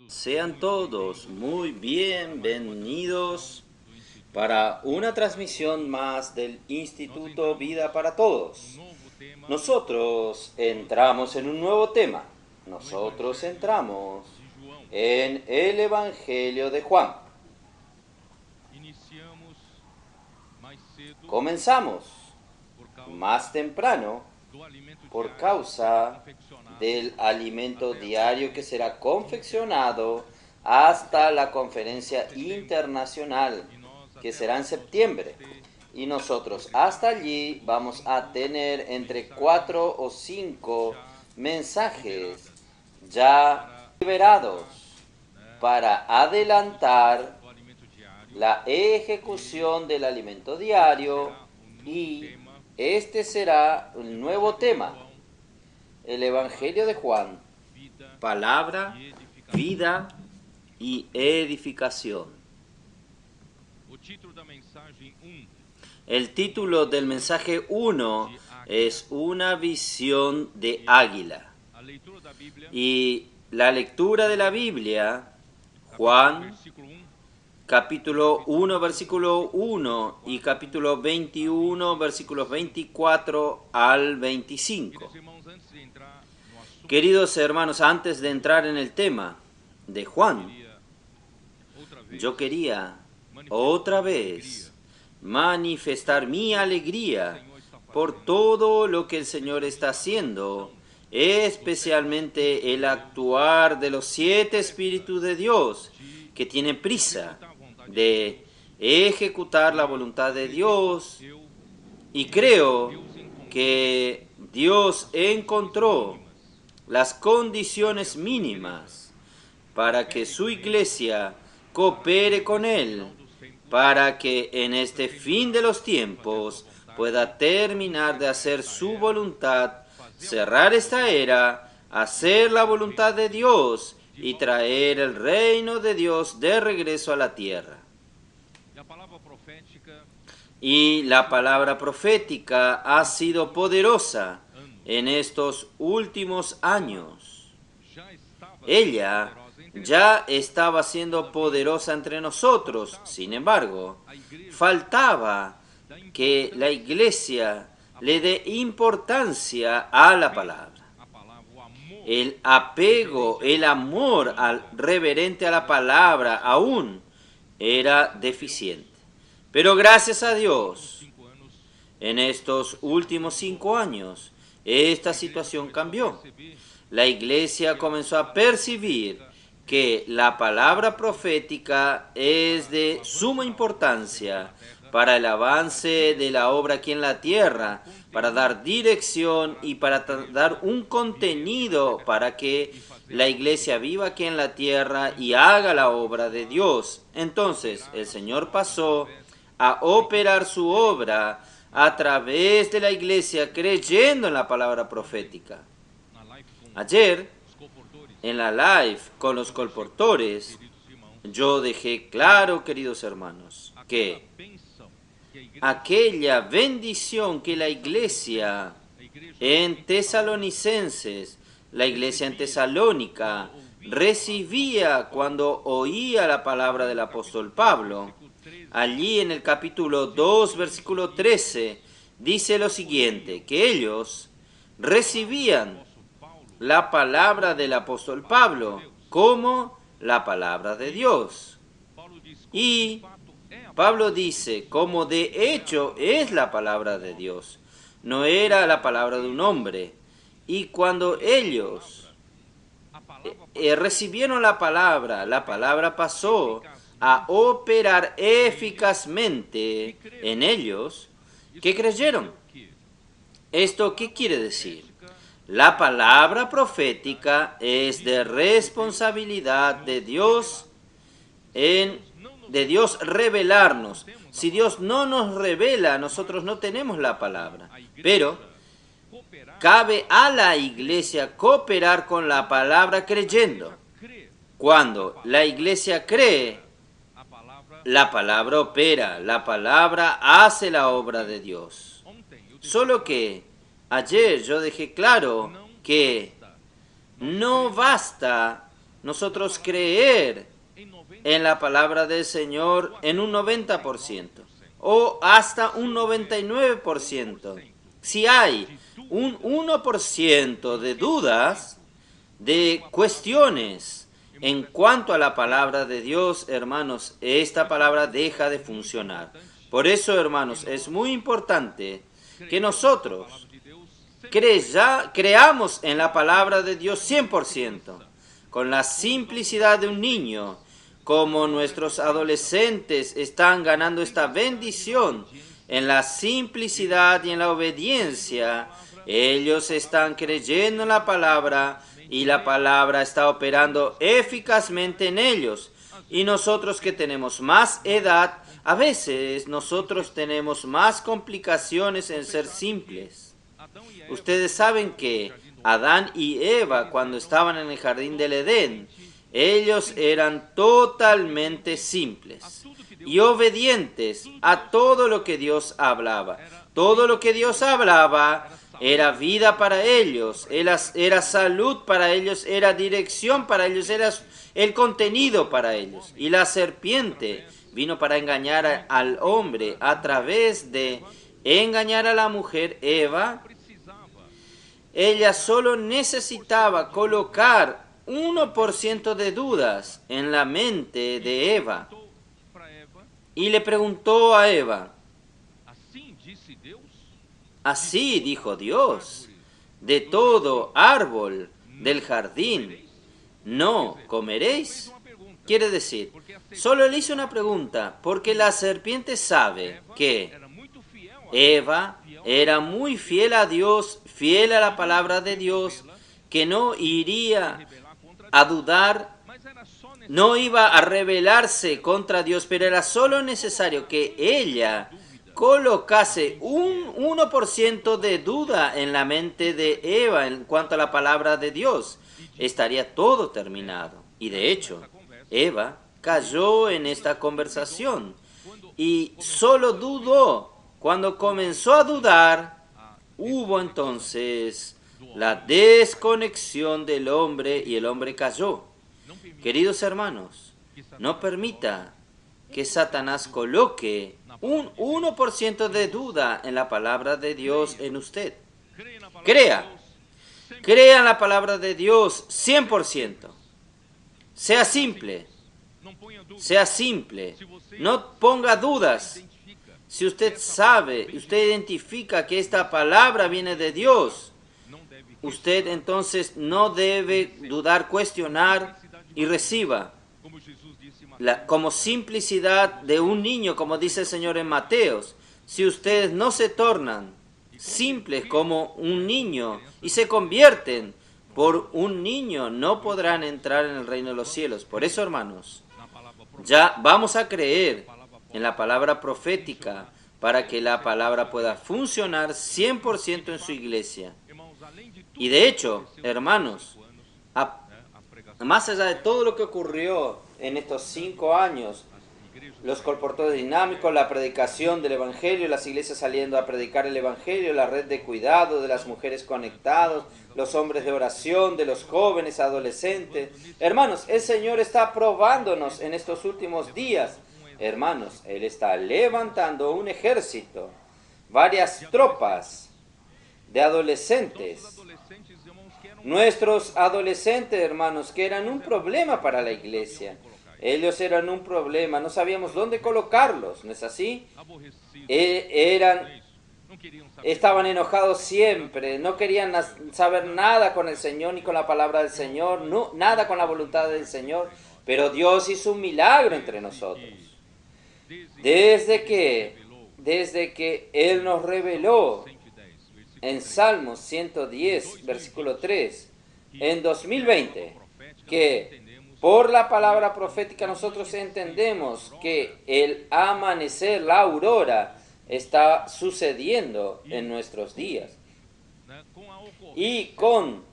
Sean todos muy bienvenidos para una transmisión más del Instituto Vida para Todos. Nosotros entramos en un nuevo tema. Nosotros entramos en el Evangelio de Juan. Comenzamos más temprano por causa del alimento diario que será confeccionado hasta la conferencia internacional que será en septiembre. Y nosotros hasta allí vamos a tener entre 4 o 5 mensajes ya liberados para adelantar la ejecución del alimento diario, y este será el nuevo tema: el Evangelio de Juan, palabra, vida y edificación. El título del mensaje 1 es Una visión de águila. Y la lectura de la Biblia, Juan capítulo 1, versículo 1 y capítulo 21, versículos 24 al 25. Queridos hermanos, antes de entrar en el tema de Juan, yo quería otra vez manifestar mi alegría por todo lo que el Señor está haciendo, especialmente el actuar de los 7 Espíritus de Dios que tienen prisa de ejecutar la voluntad de Dios. Y creo que Dios encontró las condiciones mínimas para que su iglesia coopere con Él, para que en este fin de los tiempos pueda terminar de hacer su voluntad, cerrar esta era, hacer la voluntad de Dios y traer el reino de Dios de regreso a la tierra. Y la palabra profética ha sido poderosa en estos últimos años. Ella ya estaba siendo poderosa entre nosotros. Sin embargo, faltaba que la iglesia le dé importancia a la palabra. El apego, el amor reverente a la palabra aún era deficiente. Pero gracias a Dios, en estos últimos 5 años, esta situación cambió. La iglesia comenzó a percibir que la palabra profética es de suma importancia para el avance de la obra aquí en la tierra, para dar dirección y para dar un contenido para que la iglesia viva aquí en la tierra y haga la obra de Dios. Entonces el Señor pasó a operar su obra a través de la iglesia creyendo en la palabra profética. Ayer, en la live con los colportores, yo dejé claro, queridos hermanos, que aquella bendición que la iglesia en Tesalonicenses, la iglesia en Tesalónica, recibía cuando oía la palabra del apóstol Pablo, allí en el capítulo 2, versículo 13, dice lo siguiente: que ellos recibían la palabra del apóstol Pablo como la palabra de Dios. Y Pablo dice, como de hecho es la palabra de Dios, no era la palabra de un hombre. Y cuando ellos recibieron la palabra pasó a operar eficazmente en ellos que creyeron. ¿Esto qué quiere decir? La palabra profética es de responsabilidad de Dios, de Dios revelarnos. Si Dios no nos revela, nosotros no tenemos la palabra. Pero cabe a la iglesia cooperar con la palabra creyendo. Cuando la iglesia cree, la palabra opera, la palabra hace la obra de Dios. Solo que ayer yo dejé claro que no basta nosotros creer en la palabra del Señor en un 90% o hasta un 99%. Si hay un 1% de dudas, de cuestiones en cuanto a la palabra de Dios, hermanos, esta palabra deja de funcionar. Por eso, hermanos, es muy importante que nosotros creamos en la palabra de Dios 100%, con la simplicidad de un niño, como nuestros adolescentes están ganando esta bendición en la simplicidad y en la obediencia. Ellos están creyendo en la palabra y la palabra está operando eficazmente en ellos. Y nosotros que tenemos más edad, a veces nosotros tenemos más complicaciones en ser simples. Ustedes saben que Adán y Eva, cuando estaban en el jardín del Edén, ellos eran totalmente simples y obedientes a todo lo que Dios hablaba. Todo lo que Dios hablaba era vida para ellos, era salud para ellos, era dirección para ellos, era el contenido para ellos. Y la serpiente vino para engañar al hombre a través de engañar a la mujer Eva. Ella solo necesitaba colocar 1% de dudas en la mente de Eva. Y le preguntó a Eva, así dijo Dios, de todo árbol del jardín no comeréis. Quiere decir, solo le hizo una pregunta, porque la serpiente sabe que Eva era muy fiel a Dios, fiel a la palabra de Dios, que no iría a dudar, no iba a rebelarse contra Dios, pero era solo necesario que ella colocase un 1% de duda en la mente de Eva en cuanto a la palabra de Dios. Estaría todo terminado. Y de hecho, Eva cayó en esta conversación y solo dudó. Cuando comenzó a dudar, hubo entonces la desconexión del hombre y el hombre cayó. Queridos hermanos, no permita que Satanás coloque un 1% de duda en la palabra de Dios en usted. Crea en la palabra de Dios 100%. Sea simple, no ponga dudas. Si usted sabe, usted identifica que esta palabra viene de Dios, usted entonces no debe dudar, cuestionar y reciba. Como simplicidad de un niño, como dice el Señor en Mateos. Si ustedes no se tornan simples como un niño y se convierten por un niño, no podrán entrar en el reino de los cielos. Por eso, hermanos, ya vamos a creer en la palabra profética para que la palabra pueda funcionar 100% en su iglesia. Y de hecho, hermanos, más allá de todo lo que ocurrió en estos 5 años, los colportores dinámicos, la predicación del Evangelio, las iglesias saliendo a predicar el Evangelio, la red de cuidado de las mujeres conectados, los hombres de oración, de los jóvenes, adolescentes. Hermanos, el Señor está probándonos en estos últimos días. Hermanos, Él está levantando un ejército, varias tropas de adolescentes. Nuestros adolescentes, hermanos, que eran un problema para la iglesia. Ellos eran un problema, no sabíamos dónde colocarlos, ¿no es así? Estaban enojados siempre, no querían saber nada con el Señor ni con la palabra del Señor, no, nada con la voluntad del Señor, pero Dios hizo un milagro entre nosotros. Desde que Él nos reveló en Salmos 110, versículo 3, en 2020, que por la palabra profética nosotros entendemos que el amanecer, la aurora, está sucediendo en nuestros días. Y con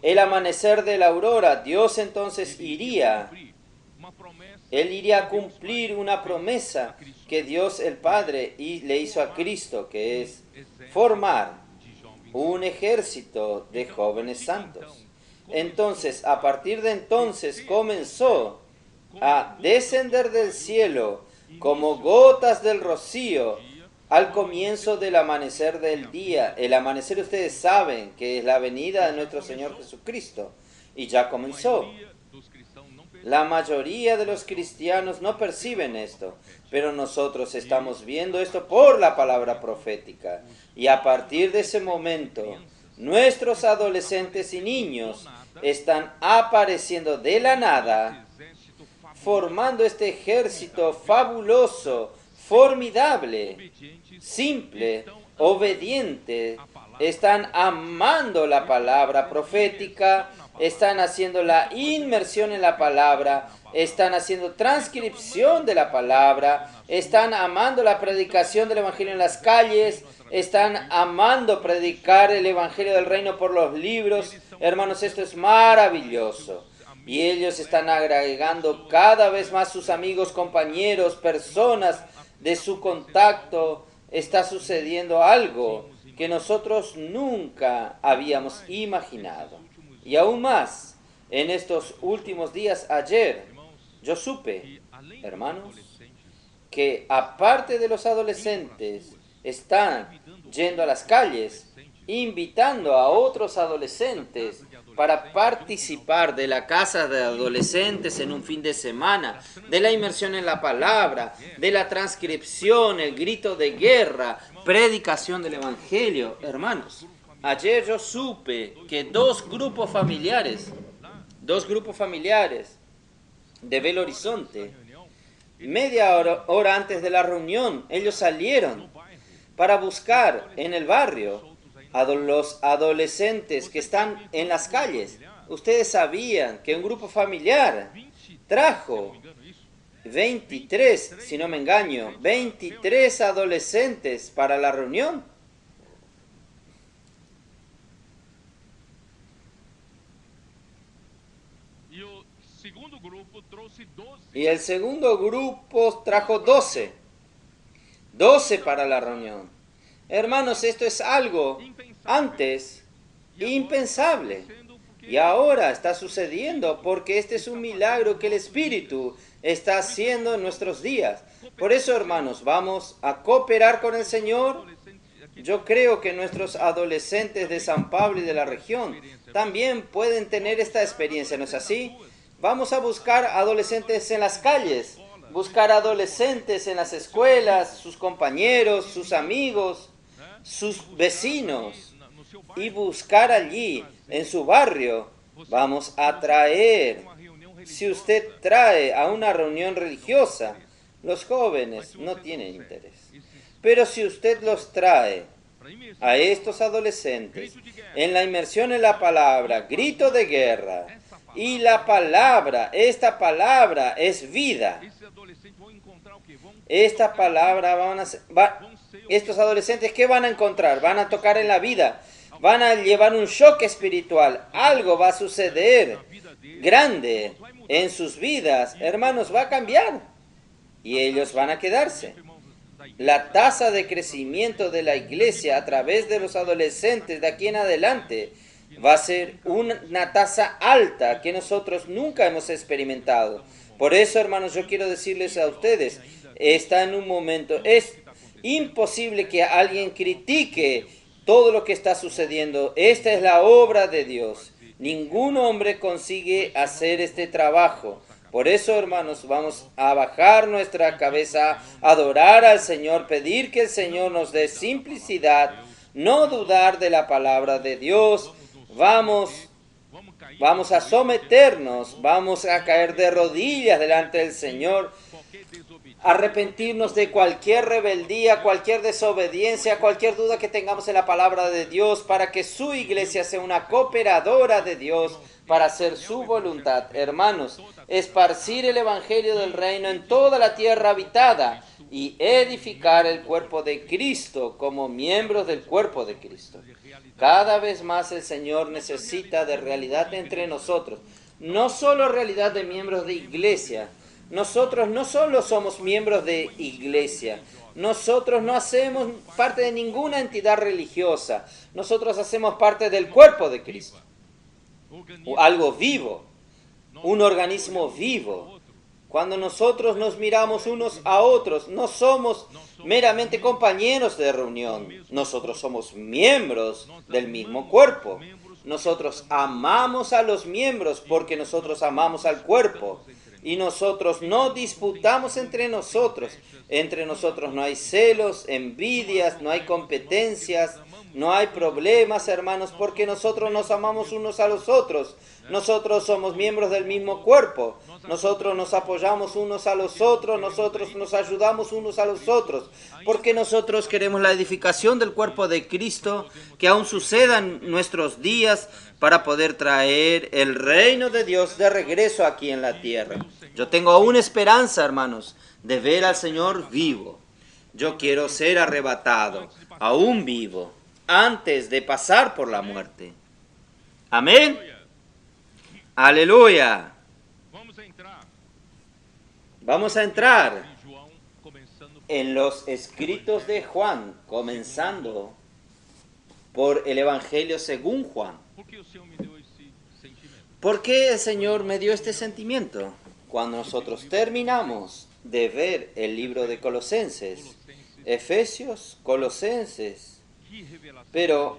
el amanecer de la aurora, Dios entonces Él iría a cumplir una promesa que Dios el Padre le hizo a Cristo, que es formar un ejército de jóvenes santos. Entonces, a partir de entonces comenzó a descender del cielo como gotas del rocío al comienzo del amanecer del día. El amanecer, ustedes saben que es la venida de nuestro Señor Jesucristo, y ya comenzó. La mayoría de los cristianos no perciben esto, pero nosotros estamos viendo esto por la palabra profética. Y a partir de ese momento, nuestros adolescentes y niños están apareciendo de la nada, formando este ejército fabuloso, formidable, simple, obediente. Están amando la palabra profética, están haciendo la inmersión en la palabra, están haciendo transcripción de la palabra, están amando la predicación del Evangelio en las calles, están amando predicar el Evangelio del Reino por los libros. Hermanos, esto es maravilloso. Y ellos están agregando cada vez más sus amigos, compañeros, personas de su contacto. Está sucediendo algo que nosotros nunca habíamos imaginado. Y aún más, en estos últimos días, ayer, yo supe, hermanos, que aparte de los adolescentes, están yendo a las calles, invitando a otros adolescentes para participar de la casa de adolescentes en un fin de semana, de la inmersión en la palabra, de la transcripción, el grito de guerra, predicación del Evangelio. Hermanos, ayer yo supe que dos grupos familiares de Belo Horizonte, media hora antes de la reunión, ellos salieron para buscar en el barrio a los adolescentes que están en las calles. Ustedes sabían que un grupo familiar trajo 23, si no me engaño, 23 adolescentes para la reunión. Y el segundo grupo trajo 12 para la reunión. Hermanos, esto es algo antes impensable. Y ahora está sucediendo porque este es un milagro que el Espíritu está haciendo en nuestros días. Por eso, hermanos, vamos a cooperar con el Señor. Yo creo que nuestros adolescentes de San Pablo y de la región también pueden tener esta experiencia, ¿no es así? Vamos a buscar adolescentes en las calles, buscar adolescentes en las escuelas, sus compañeros, sus amigos, sus vecinos, y buscar allí, en su barrio. Vamos a traer, si usted trae a una reunión religiosa, los jóvenes no tienen interés. Pero si usted los trae a estos adolescentes en la inmersión en la palabra, grito de guerra, y la palabra, esta palabra es vida. Esta palabra estos adolescentes, ¿qué van a encontrar? Van a tocar en la vida, van a llevar un shock espiritual, algo va a suceder grande en sus vidas, hermanos, va a cambiar y ellos van a quedarse. La tasa de crecimiento de la iglesia a través de los adolescentes de aquí en adelante va a ser una tasa alta que nosotros nunca hemos experimentado. Por eso, hermanos, yo quiero decirles a ustedes, está en un momento, es imposible que alguien critique todo lo que está sucediendo. Esta es la obra de Dios. Ningún hombre consigue hacer este trabajo. Por eso, hermanos, vamos a bajar nuestra cabeza, adorar al Señor, pedir que el Señor nos dé simplicidad, no dudar de la palabra de Dios. Vamos a someternos, vamos a caer de rodillas delante del Señor, arrepentirnos de cualquier rebeldía, cualquier desobediencia, cualquier duda que tengamos en la palabra de Dios, para que su iglesia sea una cooperadora de Dios para hacer su voluntad. Hermanos, esparcir el Evangelio del Reino en toda la tierra habitada y edificar el cuerpo de Cristo como miembros del cuerpo de Cristo. Cada vez más el Señor necesita de realidad entre nosotros, no solo realidad de miembros de iglesia, Nosotros no solo somos miembros de iglesia, nosotros no hacemos parte de ninguna entidad religiosa, nosotros hacemos parte del cuerpo de Cristo, algo vivo, un organismo vivo. Cuando nosotros nos miramos unos a otros, no somos meramente compañeros de reunión, nosotros somos miembros del mismo cuerpo. Nosotros amamos a los miembros porque nosotros amamos al cuerpo. Y nosotros no disputamos entre nosotros. Entre nosotros no hay celos, envidias, no hay competencias, no hay problemas, hermanos, porque nosotros nos amamos unos a los otros. Nosotros somos miembros del mismo cuerpo. Nosotros nos apoyamos unos a los otros. Nosotros nos ayudamos unos a los otros. Porque nosotros queremos la edificación del cuerpo de Cristo, que aún suceda en nuestros días para poder traer el reino de Dios de regreso aquí en la tierra. Yo tengo aún esperanza, hermanos, de ver al Señor vivo. Yo quiero ser arrebatado, aún vivo, antes de pasar por la muerte. Amén. Aleluya. Vamos a entrar en los escritos de Juan, comenzando por el Evangelio según Juan. ¿Por qué el Señor me dio este sentimiento? Cuando nosotros terminamos de ver el libro de Colosenses, Efesios, Colosenses, pero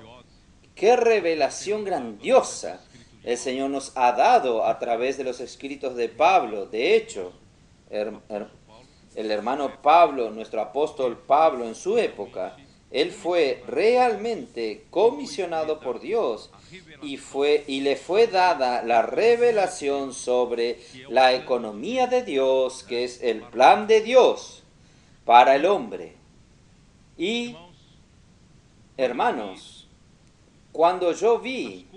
qué revelación grandiosa el Señor nos ha dado a través de los escritos de Pablo. De hecho, el hermano Pablo, nuestro apóstol Pablo en su época, él fue realmente comisionado por Dios y le fue dada la revelación sobre la economía de Dios, que es el plan de Dios para el hombre. Y, hermanos, cuando yo vi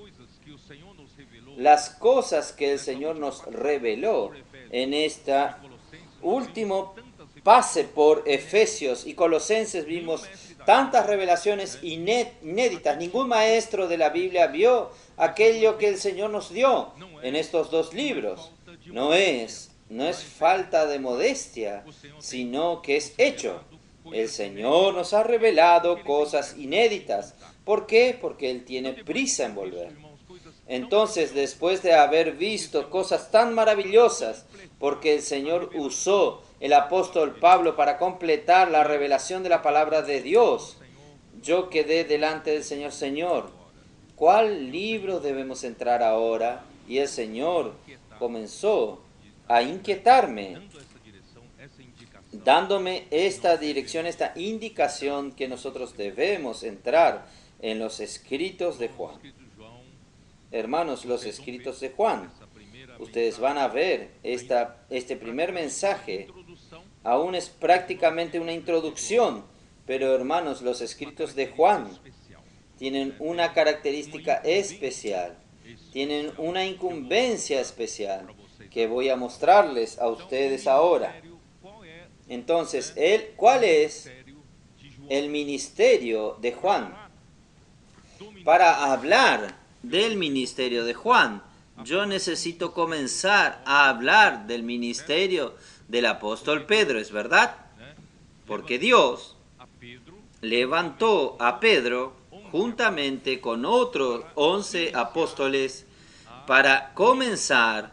las cosas que el Señor nos reveló en esta último pase por Efesios y Colosenses, vimos tantas revelaciones inéditas. Ningún maestro de la Biblia vio aquello que el Señor nos dio en estos dos libros. No es falta de modestia, sino que es hecho. El Señor nos ha revelado cosas inéditas. ¿Por qué? Porque Él tiene prisa en volver. Entonces, después de haber visto cosas tan maravillosas, porque el Señor usó el apóstol Pablo para completar la revelación de la palabra de Dios, yo quedé delante del Señor. Señor, ¿cuál libro debemos entrar ahora? Y el Señor comenzó a inquietarme, dándome esta dirección, esta indicación que nosotros debemos entrar en los escritos de Juan. Hermanos, los escritos de Juan. Ustedes van a ver este primer mensaje. Aún es prácticamente una introducción, pero hermanos, los escritos de Juan tienen una característica especial, tienen una incumbencia especial que voy a mostrarles a ustedes ahora. Entonces, ¿cuál es el ministerio de Juan? Para hablar del ministerio de Juan, yo necesito comenzar a hablar del ministerio del apóstol Pedro, ¿es verdad? Porque Dios levantó a Pedro juntamente con otros 11 apóstoles para comenzar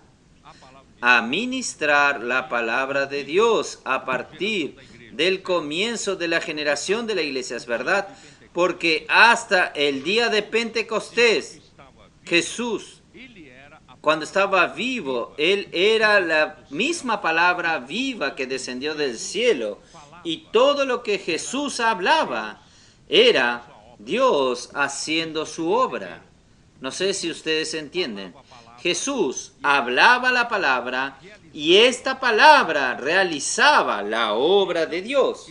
a ministrar la palabra de Dios a partir del comienzo de la generación de la iglesia, ¿es verdad? Porque hasta el día de Pentecostés, Jesús, cuando estaba vivo, Él era la misma palabra viva que descendió del cielo. Y todo lo que Jesús hablaba era Dios haciendo su obra. No sé si ustedes entienden. Jesús hablaba la palabra y esta palabra realizaba la obra de Dios.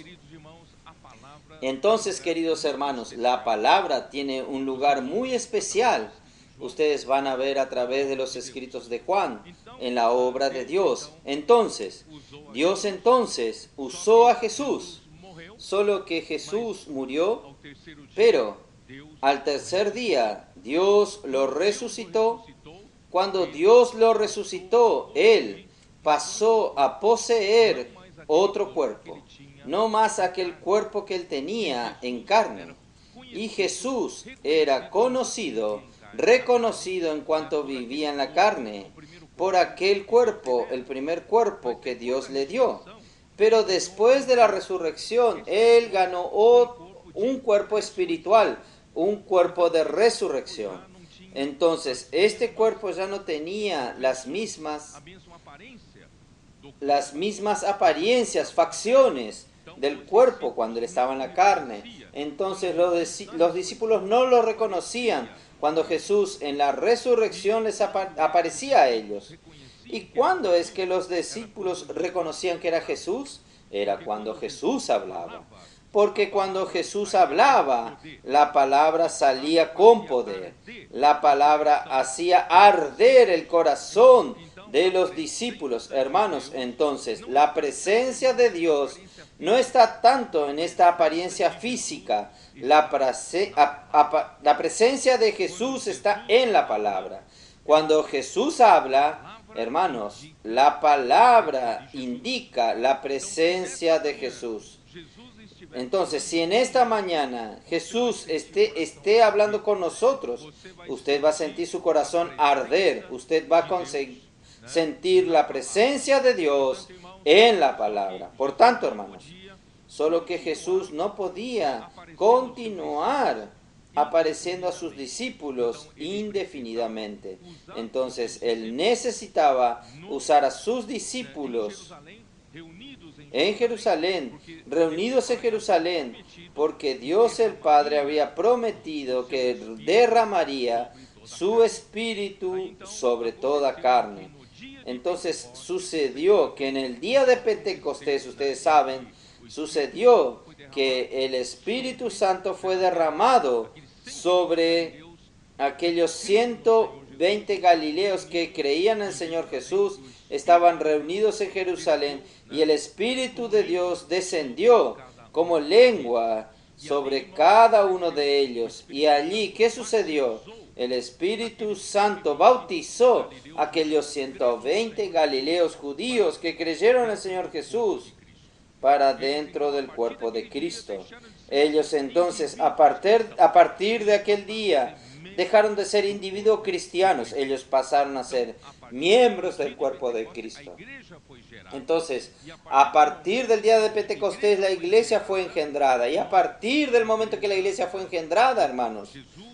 Entonces, queridos hermanos, la palabra tiene un lugar muy especial. Ustedes van a ver a través de los escritos de Juan en la obra de Dios. Entonces, Dios usó a Jesús, solo que Jesús murió, pero al tercer día Dios lo resucitó. Cuando Dios lo resucitó, Él pasó a poseer otro cuerpo, no más aquel cuerpo que él tenía en carne. Y Jesús era conocido, reconocido en cuanto vivía en la carne, por aquel cuerpo, el primer cuerpo que Dios le dio. Pero después de la resurrección, él ganó un cuerpo espiritual, un cuerpo de resurrección. Entonces, este cuerpo ya no tenía las mismas apariencias, facciones del cuerpo cuando él estaba en la carne. Entonces los discípulos no lo reconocían cuando Jesús en la resurrección les aparecía a ellos. ¿Y cuándo es que los discípulos reconocían que era Jesús? Era cuando Jesús hablaba. Porque cuando Jesús hablaba, la palabra salía con poder. La palabra hacía arder el corazón de los discípulos. Hermanos, entonces, la presencia de Dios no está tanto en esta apariencia física. La presencia de Jesús está en la palabra. Cuando Jesús habla, hermanos, la palabra indica la presencia de Jesús. Entonces, si en esta mañana Jesús esté hablando con nosotros, usted va a sentir su corazón arder, usted va a sentir la presencia de Dios en la palabra. Por tanto, hermanos, solo que Jesús no podía continuar apareciendo a sus discípulos indefinidamente. Entonces, él necesitaba usar a sus discípulos en Jerusalén, reunidos en Jerusalén, porque Dios el Padre había prometido que derramaría su espíritu sobre toda carne. Entonces sucedió que en el día de Pentecostés, ustedes saben, sucedió que el Espíritu Santo fue derramado sobre aquellos 120 galileos que creían en el Señor Jesús, estaban reunidos en Jerusalén, y el Espíritu de Dios descendió como lengua sobre cada uno de ellos. Y allí, ¿qué sucedió? El Espíritu Santo bautizó a aquellos 120 galileos judíos que creyeron en el Señor Jesús para dentro del cuerpo de Cristo. Ellos entonces, a partir de aquel día, dejaron de ser individuos cristianos, ellos pasaron a ser miembros del cuerpo de Cristo. Entonces, a partir del día de Pentecostés, la iglesia fue engendrada. Y a partir del momento que la iglesia fue engendrada, hermanos,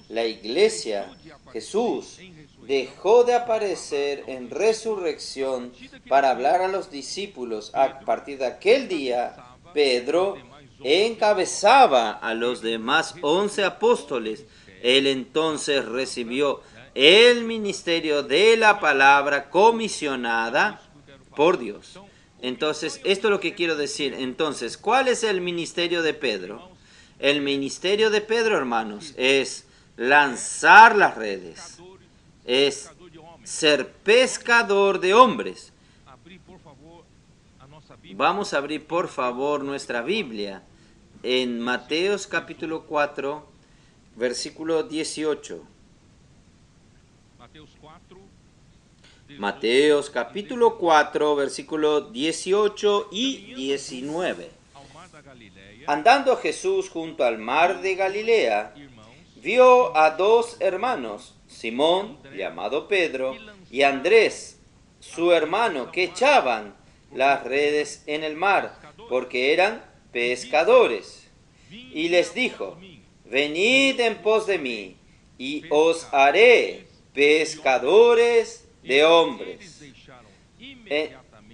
la iglesia, Jesús, dejó de aparecer en resurrección para hablar a los discípulos. A partir de aquel día, Pedro encabezaba a los demás 11 apóstoles. Él entonces recibió el ministerio de la palabra comisionada por Dios. Entonces, esto es lo que quiero decir. Entonces, ¿cuál es el ministerio de Pedro? El ministerio de Pedro, hermanos, es lanzar las redes, es ser pescador de hombres. Vamos a abrir, por favor, nuestra Biblia en Mateos capítulo 4, versículo 18. Mateos capítulo 4, versículo 18 y 19. Andando Jesús junto al mar de Galilea, vio a dos hermanos, Simón, llamado Pedro, y Andrés, su hermano, que echaban las redes en el mar, porque eran pescadores. Y les dijo: venid en pos de mí, y os haré pescadores de hombres.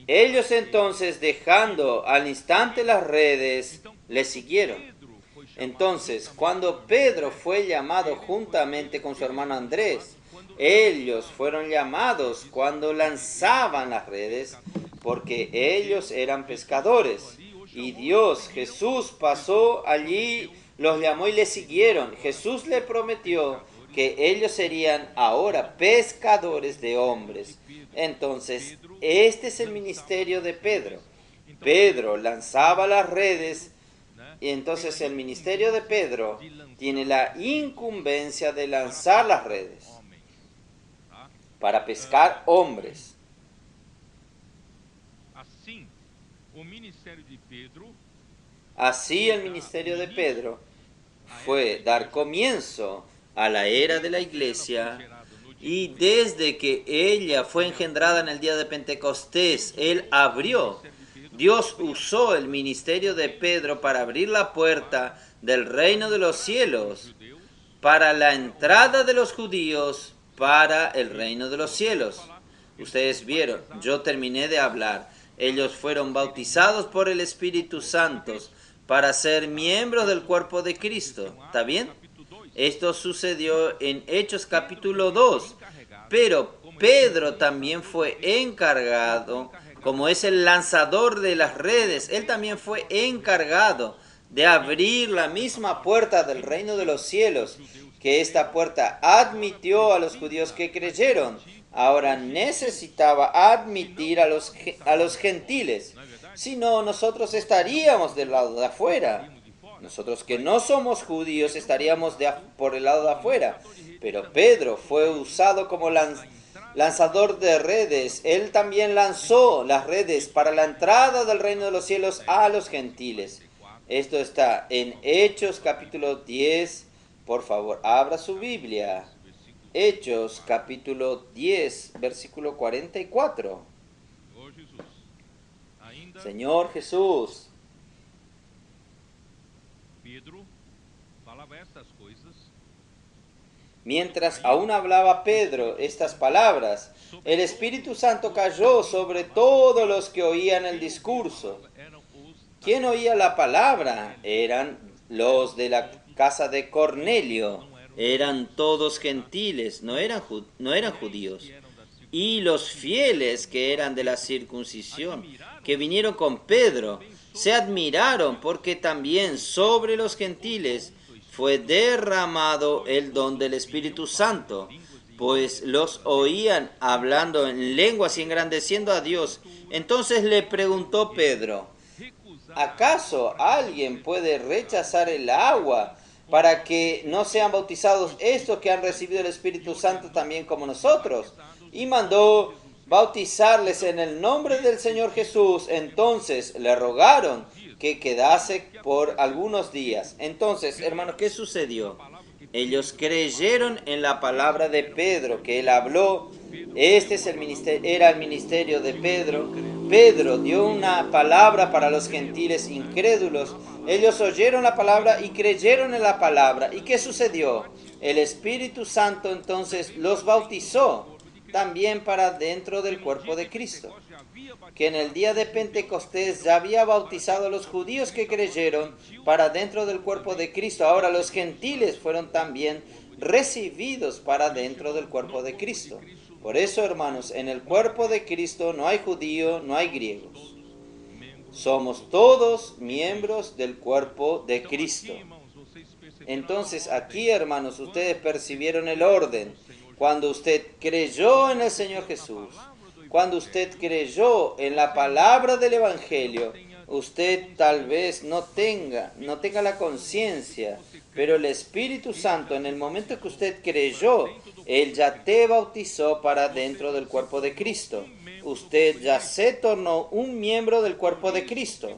Ellos entonces, dejando al instante las redes, le siguieron. Entonces, cuando Pedro fue llamado juntamente con su hermano Andrés, ellos fueron llamados cuando lanzaban las redes, porque ellos eran pescadores. Y Dios, Jesús, pasó allí, los llamó y le siguieron. Jesús le prometió que ellos serían ahora pescadores de hombres. Entonces, este es el ministerio de Pedro. Pedro lanzaba las redes, y entonces el ministerio de Pedro tiene la incumbencia de lanzar las redes para pescar hombres. Así el ministerio de Pedro fue dar comienzo a la era de la iglesia, y desde que ella fue engendrada en el día de Pentecostés, Él abrió. Dios usó el ministerio de Pedro para abrir la puerta del reino de los cielos, para la entrada de los judíos, para el reino de los cielos. Ustedes vieron, yo terminé de hablar. Ellos fueron bautizados por el Espíritu Santo para ser miembros del cuerpo de Cristo. ¿Está bien? Esto sucedió en Hechos capítulo 2. Pero Pedro también fue encargado, como es el lanzador de las redes, él también fue encargado de abrir la misma puerta del reino de los cielos, que esta puerta admitió a los judíos que creyeron. Ahora necesitaba admitir a los gentiles. Si no, nosotros estaríamos del lado de afuera. Nosotros que no somos judíos estaríamos por el lado de afuera. Pero Pedro fue usado como lanzador de redes. Él también lanzó las redes para la entrada del reino de los cielos a los gentiles. Esto está en Hechos capítulo 10. Por favor, abra su Biblia. Hechos capítulo 10, versículo 44. Señor Jesús. Mientras aún hablaba Pedro estas palabras, el Espíritu Santo cayó sobre todos los que oían el discurso. ¿Quién oía la palabra? Eran los de la casa de Cornelio. Eran todos gentiles, no eran judíos. Y los fieles que eran de la circuncisión, que vinieron con Pedro, se admiraron porque también sobre los gentiles fue derramado el don del Espíritu Santo, pues los oían hablando en lenguas y engrandeciendo a Dios. Entonces le preguntó Pedro: ¿acaso alguien puede rechazar el agua para que no sean bautizados estos que han recibido el Espíritu Santo también como nosotros? Y mandó bautizarles en el nombre del Señor Jesús. Entonces le rogaron que quedase por algunos días. Entonces, hermanos, ¿qué sucedió? Ellos creyeron en la palabra de Pedro, que él habló. Este es era el ministerio de Pedro. Pedro dio una palabra para los gentiles incrédulos. Ellos oyeron la palabra y creyeron en la palabra. ¿Y qué sucedió? El Espíritu Santo entonces los bautizó también para dentro del cuerpo de Cristo, que en el día de Pentecostés ya había bautizado a los judíos que creyeron para dentro del cuerpo de Cristo. Ahora los gentiles fueron también recibidos para dentro del cuerpo de Cristo. Por eso, hermanos, en el cuerpo de Cristo no hay judío, no hay griegos. Somos todos miembros del cuerpo de Cristo. Entonces aquí, hermanos, ustedes percibieron el orden. Cuando usted creyó en el Señor Jesús, cuando usted creyó en la palabra del Evangelio, usted tal vez no tenga la conciencia, pero el Espíritu Santo, en el momento que usted creyó, Él ya te bautizó para dentro del cuerpo de Cristo. Usted ya se tornó un miembro del cuerpo de Cristo.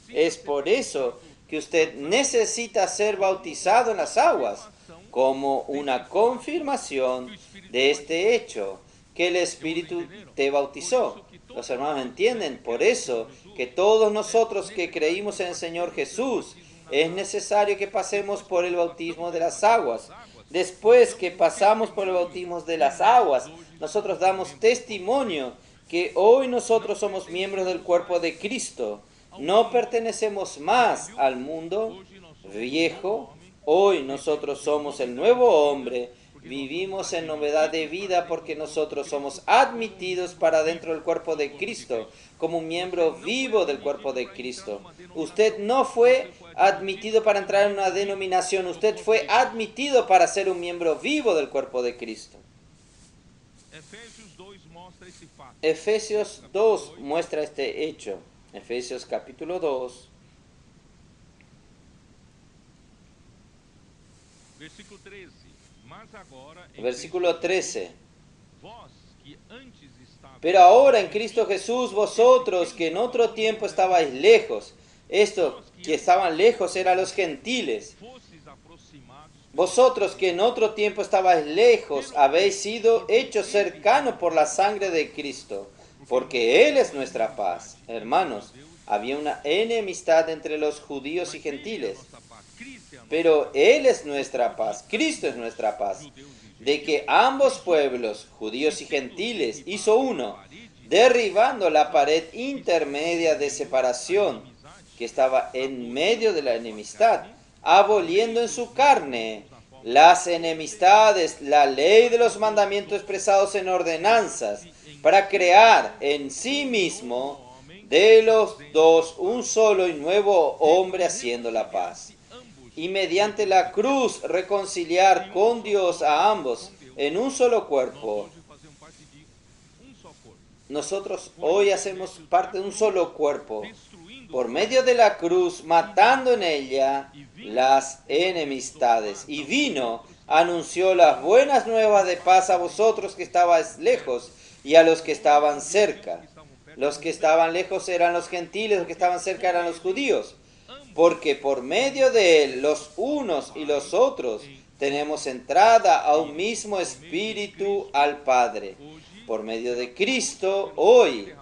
Es por eso que usted necesita ser bautizado en las aguas, como una confirmación de este hecho, que el Espíritu te bautizó. Los hermanos entienden, por eso que todos nosotros que creímos en el Señor Jesús, es necesario que pasemos por el bautismo de las aguas. Después que pasamos por el bautismo de las aguas, nosotros damos testimonio que hoy nosotros somos miembros del cuerpo de Cristo. No pertenecemos más al mundo viejo. Hoy nosotros somos el nuevo hombre. Vivimos en novedad de vida porque nosotros somos admitidos para dentro del cuerpo de Cristo, como un miembro vivo del cuerpo de Cristo. Usted no fue admitido para entrar en una denominación, usted fue admitido para ser un miembro vivo del cuerpo de Cristo. Efesios 2 muestra este hecho. Efesios capítulo 2. Versículo 13. Pero ahora en Cristo Jesús, vosotros que en otro tiempo estabais lejos, estos que estaban lejos eran los gentiles, vosotros que en otro tiempo estabais lejos, habéis sido hechos cercanos por la sangre de Cristo, porque Él es nuestra paz. Hermanos, había una enemistad entre los judíos y gentiles, pero Él es nuestra paz, Cristo es nuestra paz, de que ambos pueblos, judíos y gentiles, hizo uno, derribando la pared intermedia de separación que estaba en medio de la enemistad, aboliendo en su carne las enemistades, la ley de los mandamientos expresados en ordenanzas, para crear en sí mismo de los dos un solo y nuevo hombre haciendo la paz. Y mediante la cruz reconciliar con Dios a ambos en un solo cuerpo. Nosotros hoy hacemos parte de un solo cuerpo, por medio de la cruz, matando en ella las enemistades. Y vino, anunció las buenas nuevas de paz a vosotros que estabais lejos y a los que estaban cerca. Los que estaban lejos eran los gentiles, los que estaban cerca eran los judíos. Porque por medio de él, los unos y los otros, tenemos entrada a un mismo espíritu al Padre. Por medio de Cristo, hoy,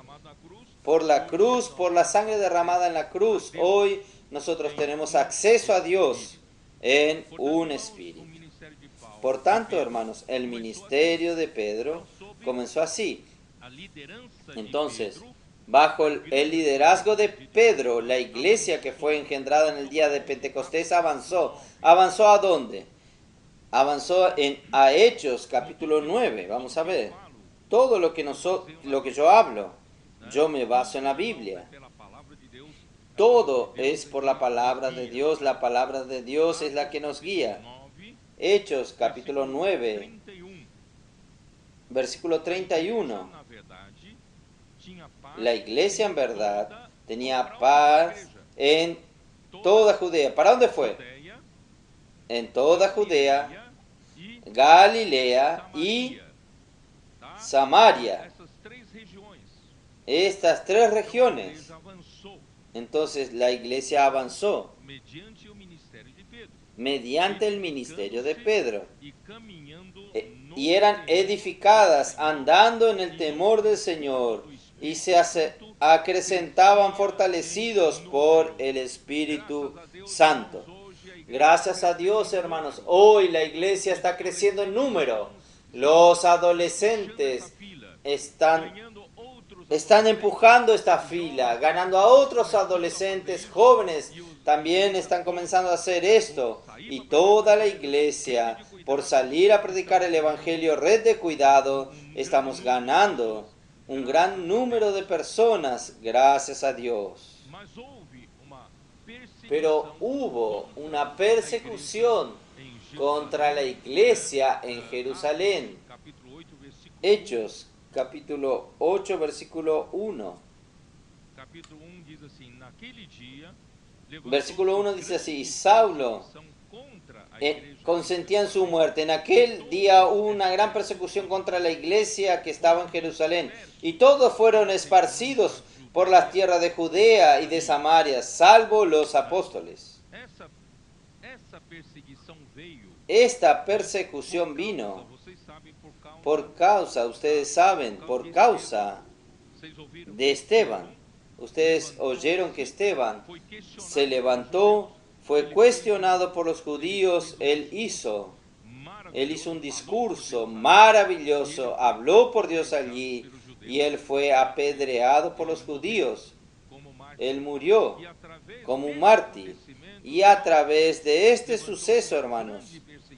por la cruz, por la sangre derramada en la cruz, hoy nosotros tenemos acceso a Dios en un espíritu. Por tanto, hermanos, el ministerio de Pedro comenzó así. Entonces, bajo el liderazgo de Pedro, la iglesia que fue engendrada en el día de Pentecostés avanzó. ¿Avanzó a dónde? Avanzó a Hechos capítulo 9. Vamos a ver. Todo lo que yo hablo, yo me baso en la Biblia. Todo es por la palabra de Dios. La palabra de Dios es la que nos guía. Hechos capítulo 9, versículo 31. La iglesia en verdad tenía paz en toda Judea. ¿Para dónde fue? En toda Judea, Galilea y Samaria. Estas tres regiones. Entonces la iglesia avanzó mediante el ministerio de Pedro. Y eran edificadas andando en el temor del Señor y se acrecentaban fortalecidos por el Espíritu Santo. Gracias a Dios, hermanos, hoy la iglesia está creciendo en número. Los adolescentes están empujando esta fila, ganando a otros adolescentes jóvenes. También están comenzando a hacer esto. Y toda la iglesia, por salir a predicar el Evangelio, red de cuidado, estamos ganando un gran número de personas, gracias a Dios. Pero hubo una persecución contra la iglesia en Jerusalén. Hechos, capítulo 8, versículo 1. Versículo 1 dice así: Saulo consentía en su muerte. En aquel día hubo una gran persecución contra la iglesia que estaba en Jerusalén, y todos fueron esparcidos por las tierras de Judea y de Samaria, salvo los apóstoles. Esta persecución vino por causa, ustedes saben, por causa de Esteban. Ustedes oyeron que Esteban se levantó, fue cuestionado por los judíos, él hizo un discurso maravilloso, habló por Dios allí, y él fue apedreado por los judíos. Él murió como un mártir. Y a través de este suceso, hermanos,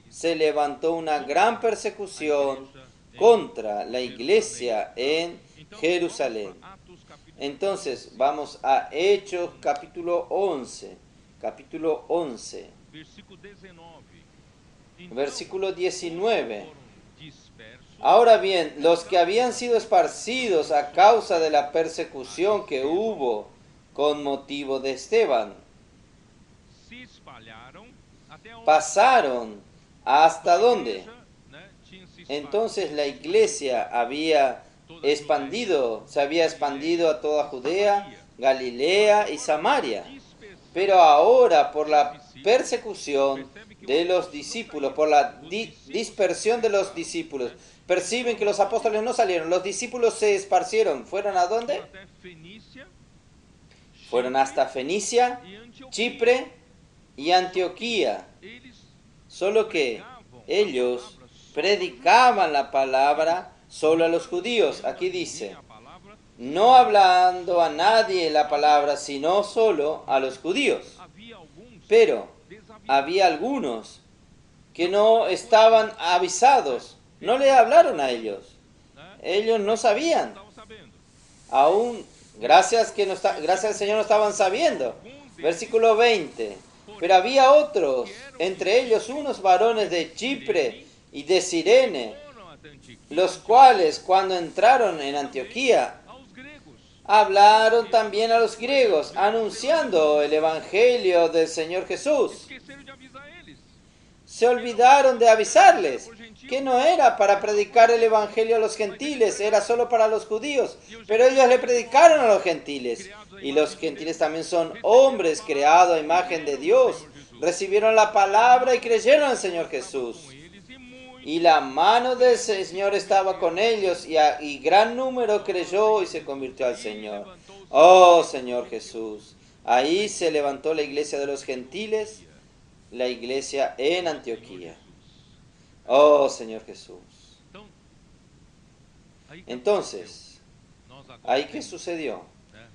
se levantó una gran persecución contra la iglesia en Jerusalén. Entonces, vamos a Hechos capítulo 11. Capítulo 11. Versículo 19. Ahora bien, los que habían sido esparcidos a causa de la persecución que hubo con motivo de Esteban, pasaron ¿hasta dónde? entonces la iglesia se había expandido a toda Judea, Galilea y Samaria. Pero ahora, por la persecución de los discípulos, por la dispersión de los discípulos, perciben que los apóstoles no salieron, los discípulos se esparcieron. ¿Fueron a dónde? Fueron hasta Fenicia, Chipre y Antioquía. Solo que ellos predicaban la palabra solo a los judíos. Aquí dice, no hablando a nadie la palabra, sino solo a los judíos. Pero había algunos que no estaban avisados, no le hablaron a ellos. Ellos no sabían. Aún, gracias al Señor no estaban sabiendo. Versículo 20. Pero había otros, entre ellos unos varones de Chipre y de Cirene, los cuales cuando entraron en Antioquía, hablaron también a los griegos, anunciando el Evangelio del Señor Jesús. Se olvidaron de avisarles que no era para predicar el Evangelio a los gentiles, era solo para los judíos. Pero ellos le predicaron a los gentiles. Y los gentiles también son hombres creados a imagen de Dios. Recibieron la palabra y creyeron en el Señor Jesús. Y la mano del Señor estaba con ellos y gran número creyó y se convirtió al Señor. Oh Señor Jesús. Ahí se levantó la iglesia de los gentiles, la iglesia en Antioquía. Oh Señor Jesús. Entonces, ¿ahí qué sucedió?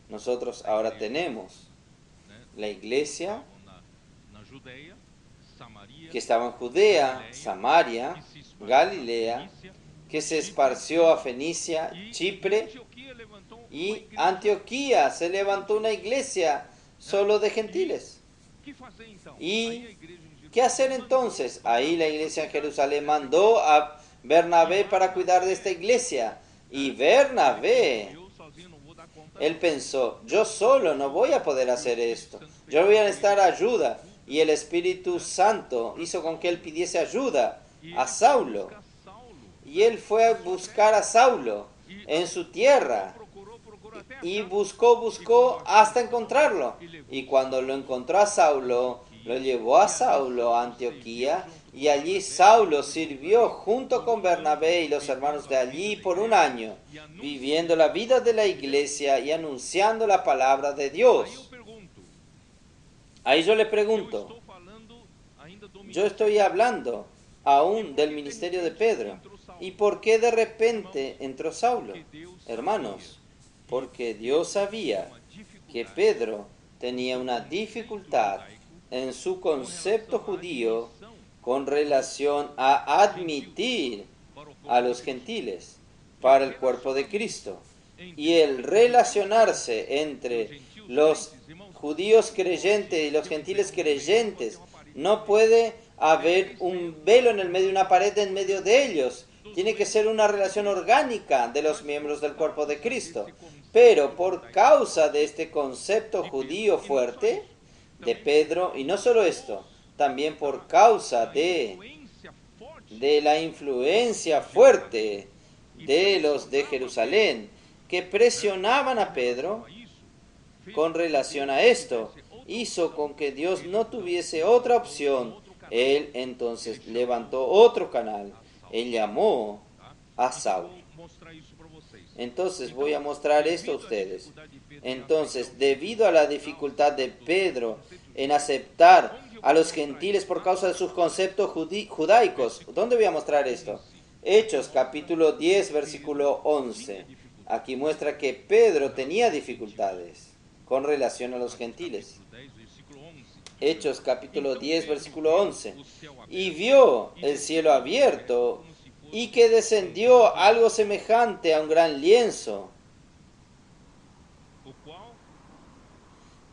Nosotros ahora tenemos la iglesia que estaba en Judea, Samaria, Galilea, que se esparció a Fenicia, Chipre y Antioquía. Se levantó una iglesia solo de gentiles. ¿Y qué hacer entonces? Ahí la iglesia en Jerusalén mandó a Bernabé para cuidar de esta iglesia. Y Bernabé, él pensó, yo solo no voy a poder hacer esto. Yo voy a necesitar ayuda. Y el Espíritu Santo hizo con que él pidiese ayuda a Saulo. Y él fue a buscar a Saulo en su tierra. Y buscó hasta encontrarlo. Y cuando lo encontró a Saulo, lo llevó a Saulo a Antioquía. Y allí Saulo sirvió junto con Bernabé y los hermanos de allí por un año, viviendo la vida de la iglesia y anunciando la palabra de Dios. Ahí yo le pregunto, yo estoy hablando aún del ministerio de Pedro. ¿Y por qué de repente entró Saulo? Hermanos, porque Dios sabía que Pedro tenía una dificultad en su concepto judío con relación a admitir a los gentiles para el cuerpo de Cristo. Y el relacionarse entre los judíos creyentes y los gentiles creyentes, no puede haber un velo en el medio, una pared en medio de ellos. Tiene que ser una relación orgánica de los miembros del cuerpo de Cristo. Pero por causa de este concepto judío fuerte de Pedro, y no solo esto, también por causa de la influencia fuerte de los de Jerusalén, que presionaban a Pedro con relación a esto, hizo con que Dios no tuviese otra opción. Él entonces levantó otro canal. Él llamó a Saulo. Entonces voy a mostrar esto a ustedes. Entonces, debido a la dificultad de Pedro en aceptar a los gentiles por causa de sus conceptos judaicos, ¿dónde voy a mostrar esto? Hechos capítulo 10 versículo 11. Aquí muestra que Pedro tenía dificultades con relación a los gentiles. Hechos capítulo 10 versículo 11. Y vio el cielo abierto y que descendió algo semejante a un gran lienzo